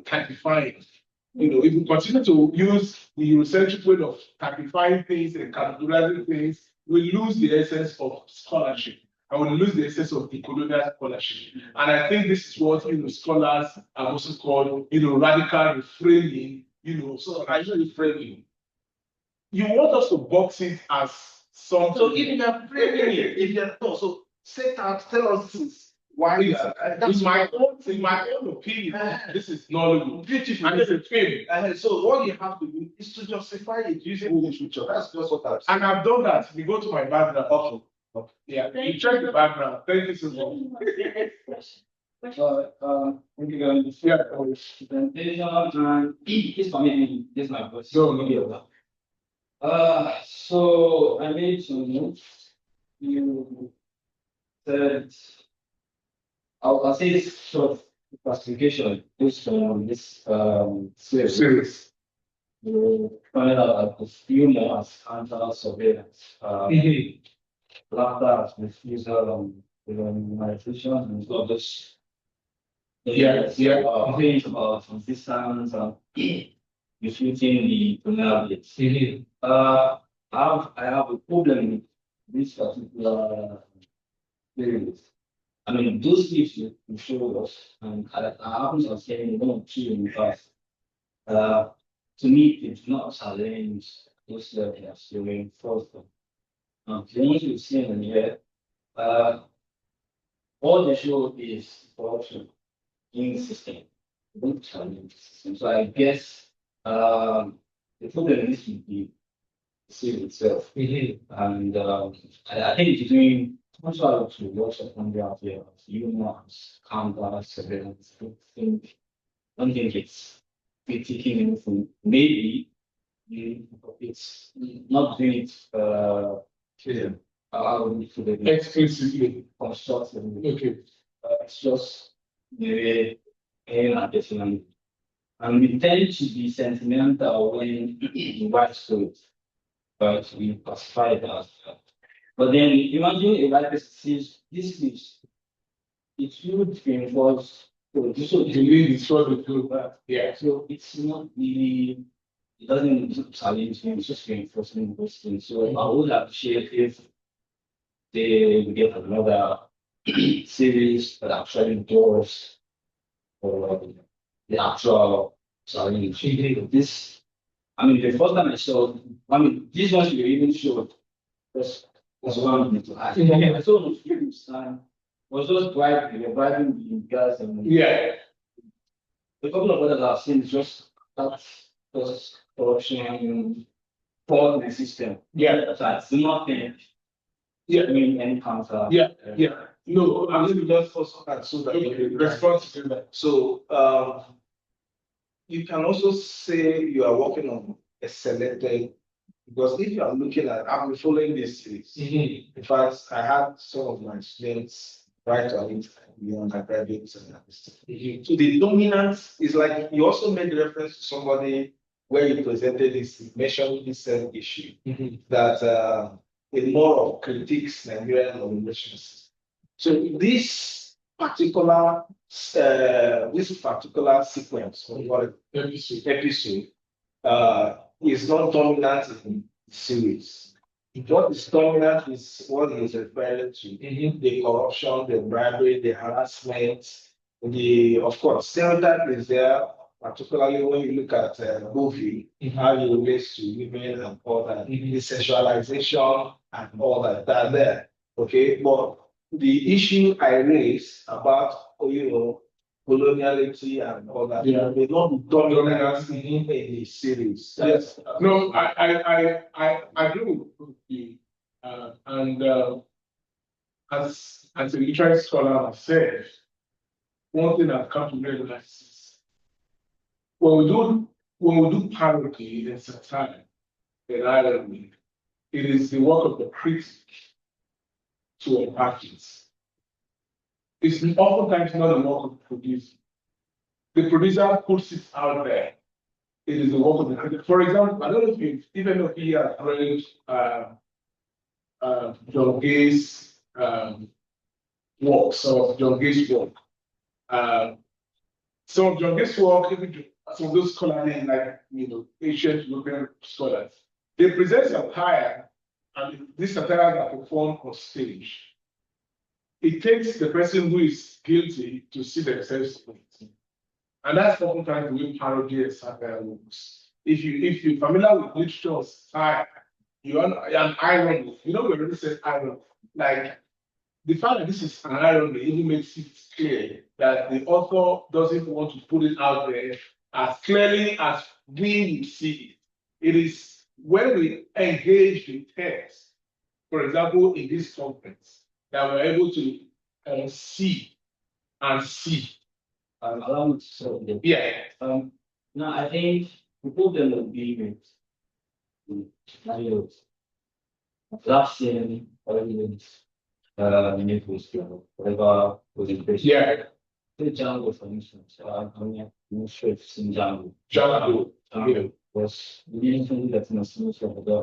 typifying. If we continue to use the Eurocentric way of typifying things and categorizing things, we lose the essence of scholarship and we lose the essence of decolonial scholarship. And I think this is what scholars have also called radical reframing. So I reframing. You want us to box it as something. So if you are framing it, so set out, tell us this. Why in my own opinion, this is Nollywood. Beautiful. And it's a film. So what you have to do is to justify it using literature. That's just what I'm saying. And I've done that. We go to my background. Okay. Yeah. You check the background. Thank you so much. Thank you very much for your presentation. And please permit me, this is my voice. No. So I made some notes. You said I'll say this short classification based on this series. You pointed out that humor as counter surveillance, laughter as refusal manipulation, and all this. Things about resistance and refuting the vulnerability. I have a problem with this particular series. I mean, those clips you showed us, and I happen to have seen one or two in the past. To me, it's not challenge those levels to reinforce them. The ones you've seen in here, all they show is corruption in the system. They don't challenge the system. So I guess the problem is with the system itself. And I think it's doing much out to watch on the out here, humans, counter surveillance. I don't think it's taking anything. Maybe it's not doing it Exclusively. constructively. Okay. It's just maybe additionally. And we tend to be sentimental when we watch it, but we classify it as. But then imagine a white person sees this list. It should reinforce. So Yeah. So it's not really, it doesn't challenge me, it's just reinforcing those things. So I would appreciate if they get another series that actually does for the actual challenge. This, I mean, the first time I saw, this one you even showed, because That's what I'm going to ask. I saw those films and was just driving, you're driving the gas and Yeah. a couple of others I've seen is just corruption for the system. Yeah. So it's nothing. Yeah. I mean, any counter. Yeah. Yeah. No, I'm going to just first add so that you response to that. So you can also say you are working on a selected, because if you are looking at, I'm following this series. In fact, I had some of my students write on it, the undergraduates and everything. So the dominance is like, you also made reference to somebody where you presented this, mentioned this same issue, that in more of critiques Nigerian relations. So this particular sequence or episode is not dominant in the series. What is dominant is what he is referring to: the corruption, the bribery, the harassment, of course, stereotype is there, particularly when you look at movie, how it relates to women and all that, the sexualization and all that there. Okay, but the issue I raised about, coloniality and all that, may not be dominant in the series. Yes. No, I agree with you. As a literary scholar myself, one thing I've come to realize is when we do parody and satire in Ireland, it is the work of the critic to impact it. It's oftentimes not the work of the producer. The producer puts it out there. It is the work of the critic. For example, I don't know if even if you have read John Gay's work, some of John Gay's work. Some of John Gay's work, even some of those scholars, like ancient European scholars, they present satire, and these satires are performed on stage. It takes the person who is guilty to see themselves in it. And that's oftentimes the way parody and satire works. If you're familiar with literature or satire, you're an irony. We already said irony. Like, the fact that this is an irony even makes it clear that the author doesn't want to put it out there as clearly as we would see it. It is when we engage in text, for example, in this conference, that we're able to see and see. Allow me to say, Yeah. no, I think the problem will be with last year, Naples, whatever was in place. Yeah. The Django, for instance, I'm not sure if it's in Django. Django was something that's in a solution of the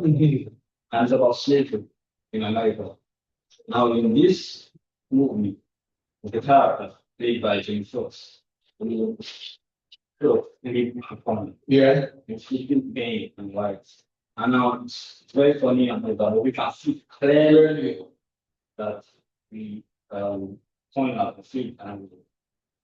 and it's about slavery in America. Now, in this movie, the character played by James Fox, so really performing. Yeah. Inflicting pain and light. And now it's very funny and we can see clearly that we point out the feet and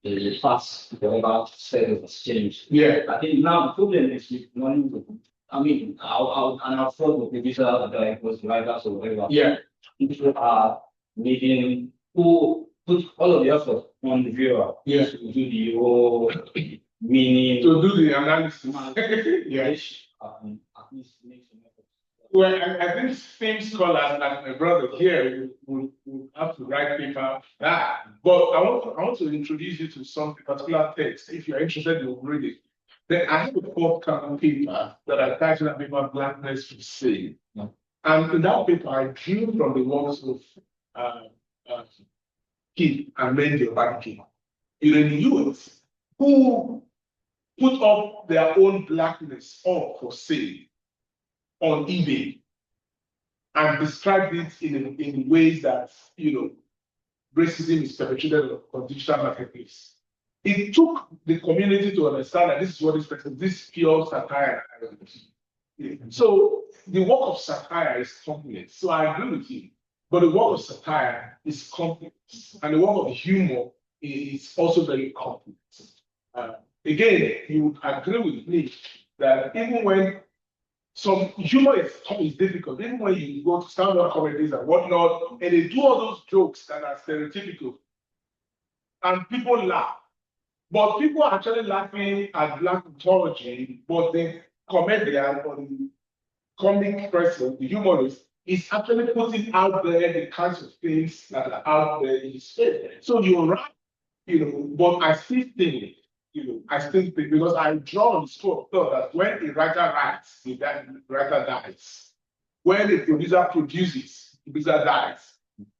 the past, the about status has changed. Yeah. I think now the problem is with wanting to, I mean, I'll thought the producer, directors, writers, or whatever. Yeah. People are making who put all of the effort on the viewer. Yeah. To do the whole meaning. To do the analysis. Yeah. At least make some effort. Well, I think film scholars like my brother here would have to write paper that. But I want to introduce you to some particular text. If you're interested, you'll read it. Then I have a forthcoming paper that I titled that paper "Blackness We See." And in that paper, I drew from the works of King and Randy Banking in the US, who put up their own blackness up for sale on eBay and described it in ways that racism is perpetrated on digital marketplace. It took the community to understand that this is what this pure satire. So the work of satire is complex. So I agree with you. But the work of satire is complex. And the work of humor is also very complex. Again, you would agree with me that even when some humor is difficult. Even when you go to stand-up comedies and whatnot, and they do all those jokes that are stereotypical, and people laugh. But people are actually laughing at Black mythology, but the comedian or the comic person, the humorist, is actually putting out there the kinds of things that are out there in space. So you're right, but I still think, I still think, because I draw on the school of thought that when a writer writes, the writer dies. When a producer produces, the producer dies.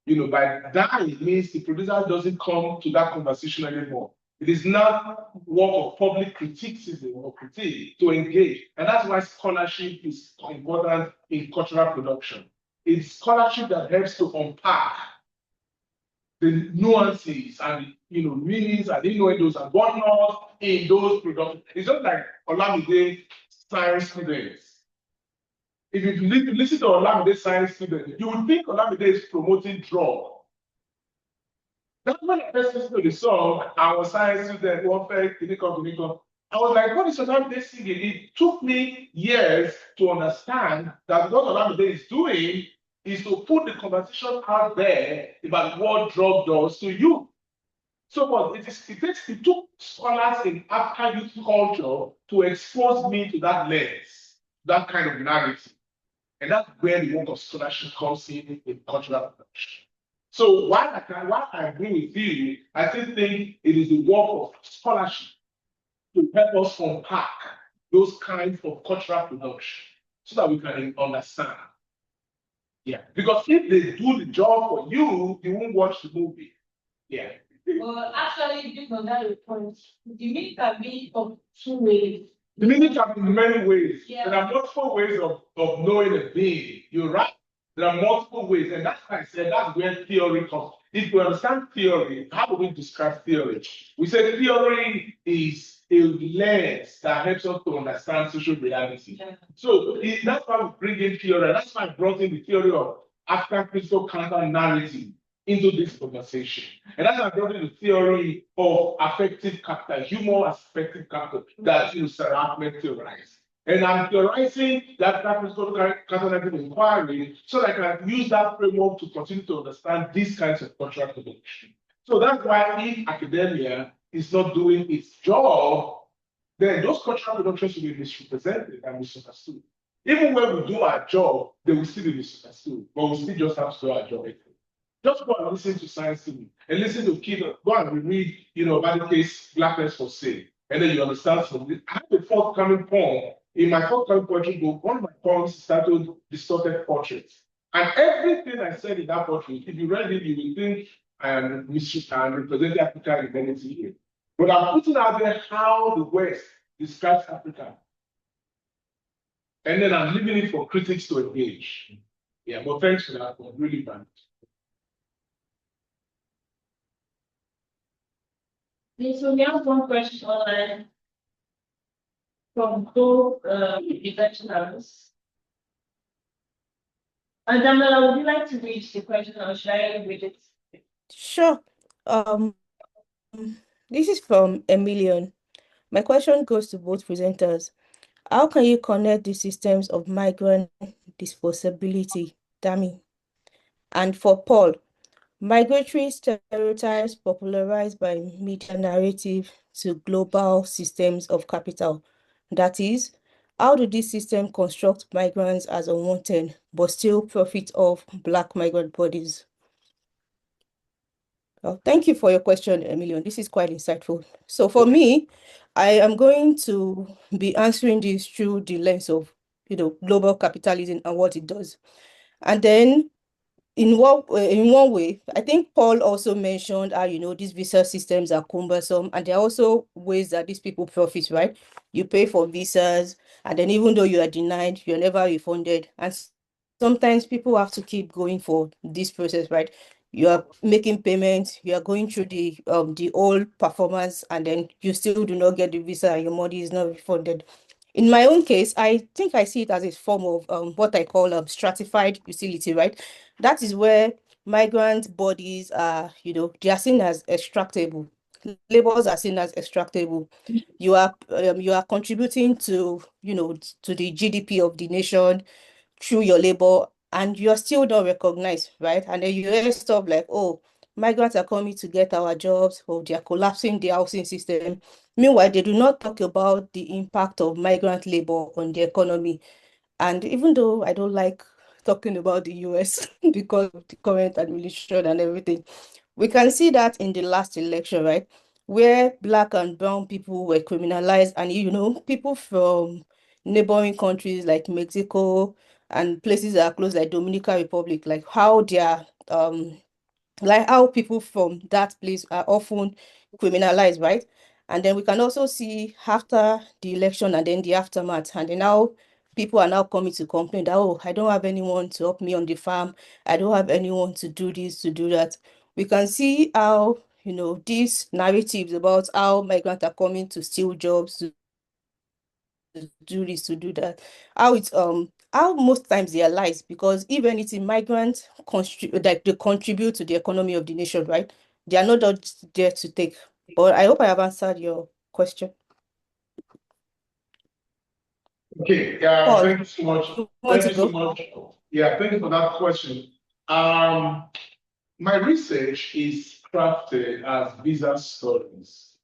By die, it means the producer doesn't come to that conversation anymore. It is not work of public criticism or critique to engage. And that's why scholarship is important in cultural production. It's scholarship that helps to unpack the nuances and meanings and innuendos and whatnot in those productions. It's just like Olamide science students. If you listen to Olamide science students, you would think Olamide is promoting drug. That's when I first listened to the song, I was science student, one fair, I was like, what is Olamide singing? It took me years to understand that what Olamide is doing is to put the conversation out there about what drug does to you. So what it took scholars in African youth culture to expose me to that lens, that kind of narrative. And that's where the work of scholarship comes in cultural production. So while I agree with you, I still think it is the work of scholarship to help us unpack those kinds of cultural production so that we can understand. Yeah, because if they do the job for you, you won't watch the movie. Yeah. Well, actually, just on that point, the meaning can be of two ways. The meaning can be in many ways. Yeah. There are multiple ways of knowing a being. You're right. There are multiple ways, and that's why I said that's where theory comes. If you understand theory, how do we describe theory? We say theory is a lens that helps us to understand social reality. Yeah. So that's why we bring in theory. That's why I brought in the theory of African critical counter narrative into this conversation. And that's why I brought in the theory of affective capital, humor as affective capital that Sarah Ahmed theorized. And I'm theorizing that counter-narrative inquiry so that I can use that framework to continue to understand these kinds of cultural production. So that's why if academia is not doing its job, then those cultural productions will be misrepresented and misunderstood. Even when we do our job, they will still be misunderstood, but we still just have to do our job. Just go and listen to science TV and listen to kids. Go and read, about the case Blackness for Sale, and then you understand something. I have a forthcoming poem in my forthcoming poetry book. One of my poems is titled "Distorted Portraits," and everything I said in that portrait, if you read it, you will think I am representing African identity here. But I'm putting out there how the West describes Africa, and then I'm leaving it for critics to engage. Yeah, but thanks for that. Really fun. So we have one question online from both lecturers. And Damala, would you like to read the question or should I read it? Sure. This is from Emilion. My question goes to both presenters. How can you connect the systems of migrant disposability, Dami? And for Paul, migratory stereotypes popularized by media narrative to global systems of capital. That is, how do these systems construct migrants as unwanted, but still profit off Black migrant bodies? Well, thank you for your question, Emilion. This is quite insightful. So for me, I am going to be answering this through the lens of, global capitalism and what it does. And then in one way, I think Paul also mentioned how, these visa systems are cumbersome, and there are also ways that these people profit, right? You pay for visas, and then even though you are denied, you're never refunded. And sometimes people have to keep going for this process, right? You are making payments, you are going through the whole performance, and then you still do not get the visa and your money is not refunded. In my own case, I think I see it as a form of what I call stratified utility, right? That is where migrant bodies are, they are seen as extractable. labors are seen as extractable. You are contributing to, to the GDP of the nation through your labor, and you're still not recognized, right? And then you hear stuff like, oh, migrants are coming to get our jobs, or they are collapsing the housing system. Meanwhile, they do not talk about the impact of migrant labor on the economy. And even though I don't like talking about the US because of the current administration and everything, we can see that in the last election, right? Where Black and brown people were criminalized, and people from neighboring countries like Mexico and places that are close like Dominican Republic, like how people from that place are often criminalized, right? And then we can also see after the election and then the aftermath, and then now people are now coming to complain that, oh, I don't have anyone to help me on the farm. I don't have anyone to do this, to do that. We can see how, these narratives about how migrants are coming to steal jobs, to do this, to do that, how most times they are lies, because if anything, migrants like they contribute to the economy of the nation, right? They are not just there to take. But I hope I have answered your question. Okay, Paul, thank you so much. you want Thank to you so go? much. Yeah, thank you for that question. My research is crafted as visa stories.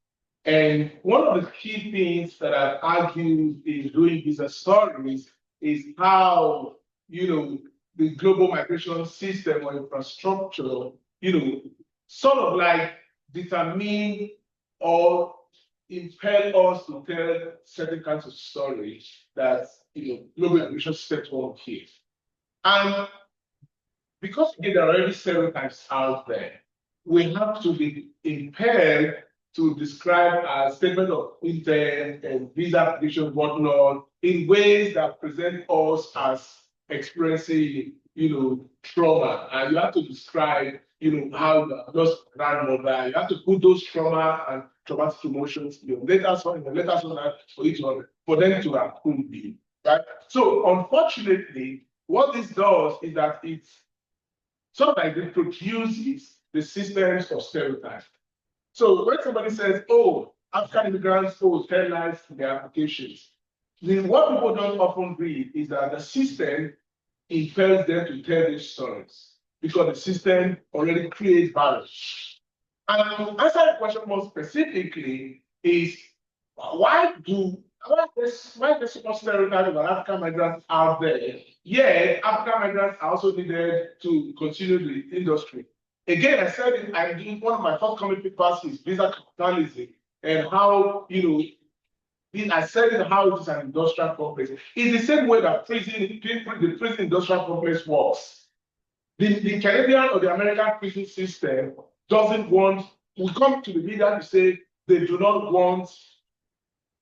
And one of the key things that I've argued in doing visa stories is how, the global migration system or infrastructure, sort of like determine or impel us to tell certain kinds of stories that, global migration systems won't hear. And because there are already stereotypes out there, we have to be impelled to describe a statement of intent and visa application, whatnot, in ways that present us as experiencing, trauma. And you have to describe, how just grandmother, you have to put those trauma and traumatic emotions, later on for them to approve you, right? So unfortunately, what this does is that it's sort of like it produces the systems of stereotypes. So when somebody says, oh, African immigrants tell lies in their applications, what people don't often read is that the system impels them to tell these stories because the system already creates barriers. And to answer the question more specifically is why there's so much stereotype about African migrants out there? Yeah, African migrants are also needed to continue the industry. Again, I said I'm doing one of my forthcoming papers is visa capitalism and how, I said it how it is an industrial complex. It's the same way that the prison industrial complex works. The Canadian or the American prison system doesn't want, we come to the leader to say they do not want,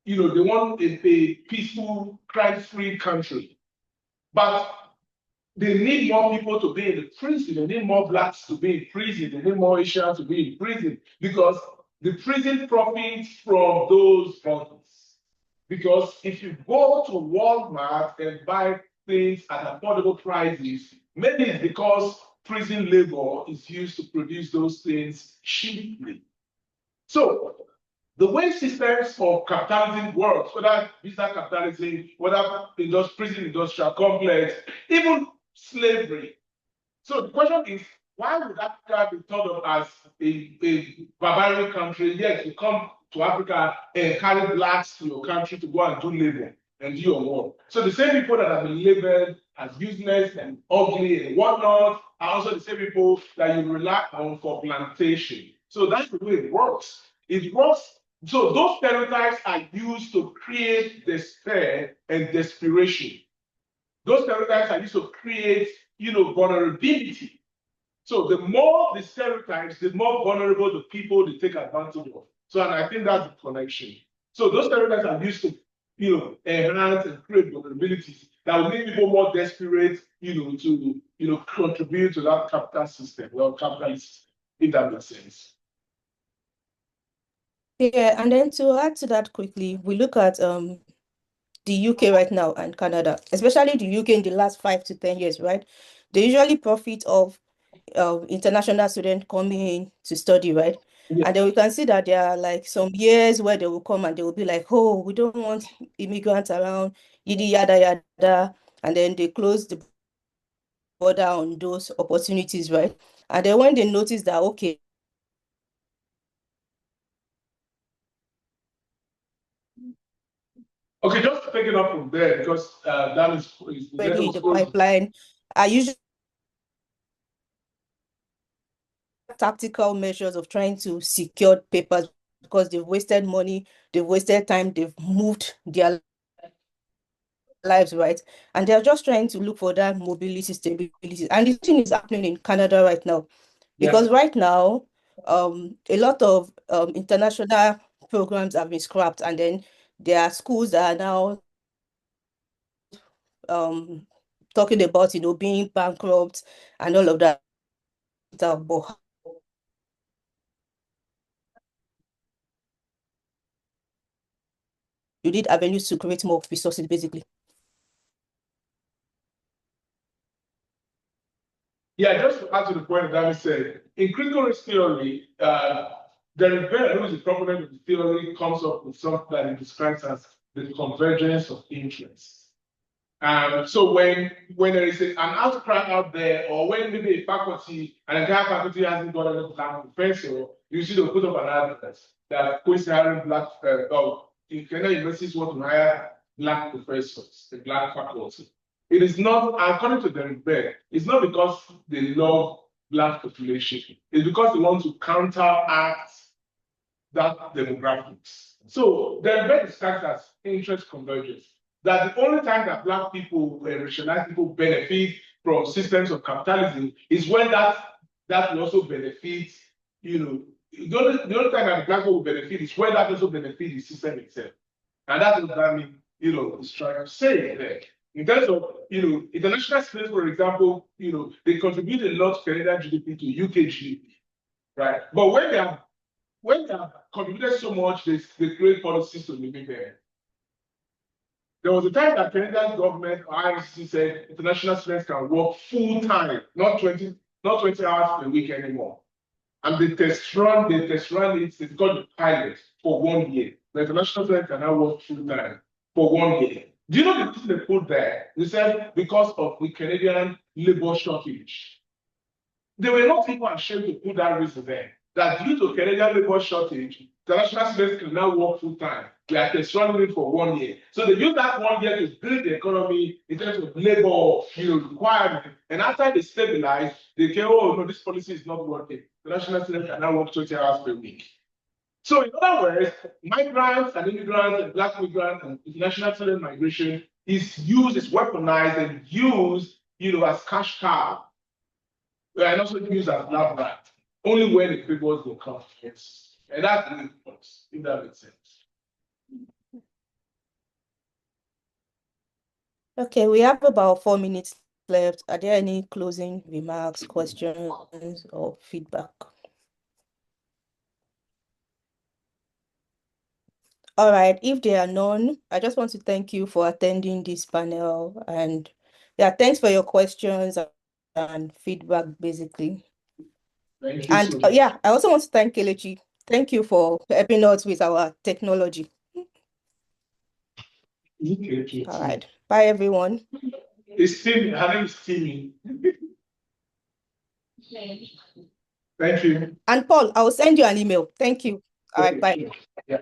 they want a peaceful, crime-free country. But they need more people to be in the prison. They need more Blacks to be in prison. They need more Asians to be in prison because the prison profits from those bodies. Because if you go to Walmart and buy things at affordable prices, maybe it's because prison labor is used to produce those things cheaply. So the way systems of capitalism works, whether visa capitalism, whether prison industrial complex, even slavery. So the question is, why would Africa be thought of as a barbaric country? Yes, you come to Africa and carry Blacks to your country to go and do labor and do your work. So the same people that have been labeled as useless and ugly and whatnot are also the same people that you rely on for plantation. So that's the way it works. It works. So those stereotypes are used to create despair and desperation. Those stereotypes are used to create, vulnerability. So the more the stereotypes, the more vulnerable the people they take advantage of. So, and I think that's the connection. So those stereotypes are used to, enhance and create vulnerabilities that will make people more desperate, to, contribute to that capital system, capitalist, if that makes sense. Yeah, and then to add to that quickly, we look at the UK right now and Canada, especially the UK in the last 5 to 10 years, right? They usually profit of international students coming in to study, right? Yeah. And then we can see that there are like some years where they will come and they will be like, oh, we don't want immigrants around, yada, yada. And then they close the border on those opportunities, right? And then when they notice that, okay, Okay, just pick it up from there because that is already in the pipeline, I usually tactical measures of trying to secure papers because they've wasted money, they've wasted time, they've moved their lives, right? And they're just trying to look for that mobility, stability. And this thing is happening in Canada right now. Because right now, a lot of international programs have been scrapped, and then there are schools that are now talking about, being bankrupt and all of that. But you need avenues to create more resources, basically. Yeah, just to add to the point that Dami said, in critical race theory, Derek Bell, who is the proponent of the theory, comes up with something that he describes as the convergence of interests. So when there is an outcry out there, or when maybe a faculty, an entire faculty hasn't got a black professor, you see they'll put up an advert that hiring black, in Kenya universities want to hire black professors, the black faculty. It is not, according to Derek Bell, it's not because they love black population. It's because they want to counteract that demographics. So Derek Bell describes as interest convergence. That the only time that black people, racialized people benefit from systems of capitalism is when that will also benefit, the only time that the black people will benefit is when that also benefits the system itself. And that's what that means, is trying to say there. In terms of, international students, for example, they contribute a lot to Canadian GDP to UK GDP, right? But when they have contributed so much, they create policies to limit there. There was a time that Canadian government or IRCC said international students can work full time, not 20 hours per week anymore. And they test run it, it's called the pilot for 1 year. The international students can now work full time for 1 year. Do you know the thing they put there? They said because of the Canadian labor shortage. They were not even ashamed to put that reason there. That due to Canadian labor shortage, international students can now work full time. We are running it for 1 year. So they use that 1 year to build the economy in terms of labor requirement. And after they stabilize, they say, oh no, this policy is not working. International students can now work 20 hours per week. So in other words, migrants and immigrants and black migrants and international student migration is weaponized and used, as cash cow. And also used as lab rat. Only when it favors the confidence. And that's the difference, if that makes sense. Okay, we have about 4 minutes left. Are there any closing remarks, questions, or feedback? All right, if there are none, I just want to thank you for attending this panel. And yeah, thanks for your questions and feedback, basically. Thank you. And yeah, I also want to thank Kelechi. Thank you for helping us with our technology. All right, bye everyone. It's Timmy. Her name is Timmy. Thank you. And Paul, I will send you an email. Thank you. All right, bye. Yeah.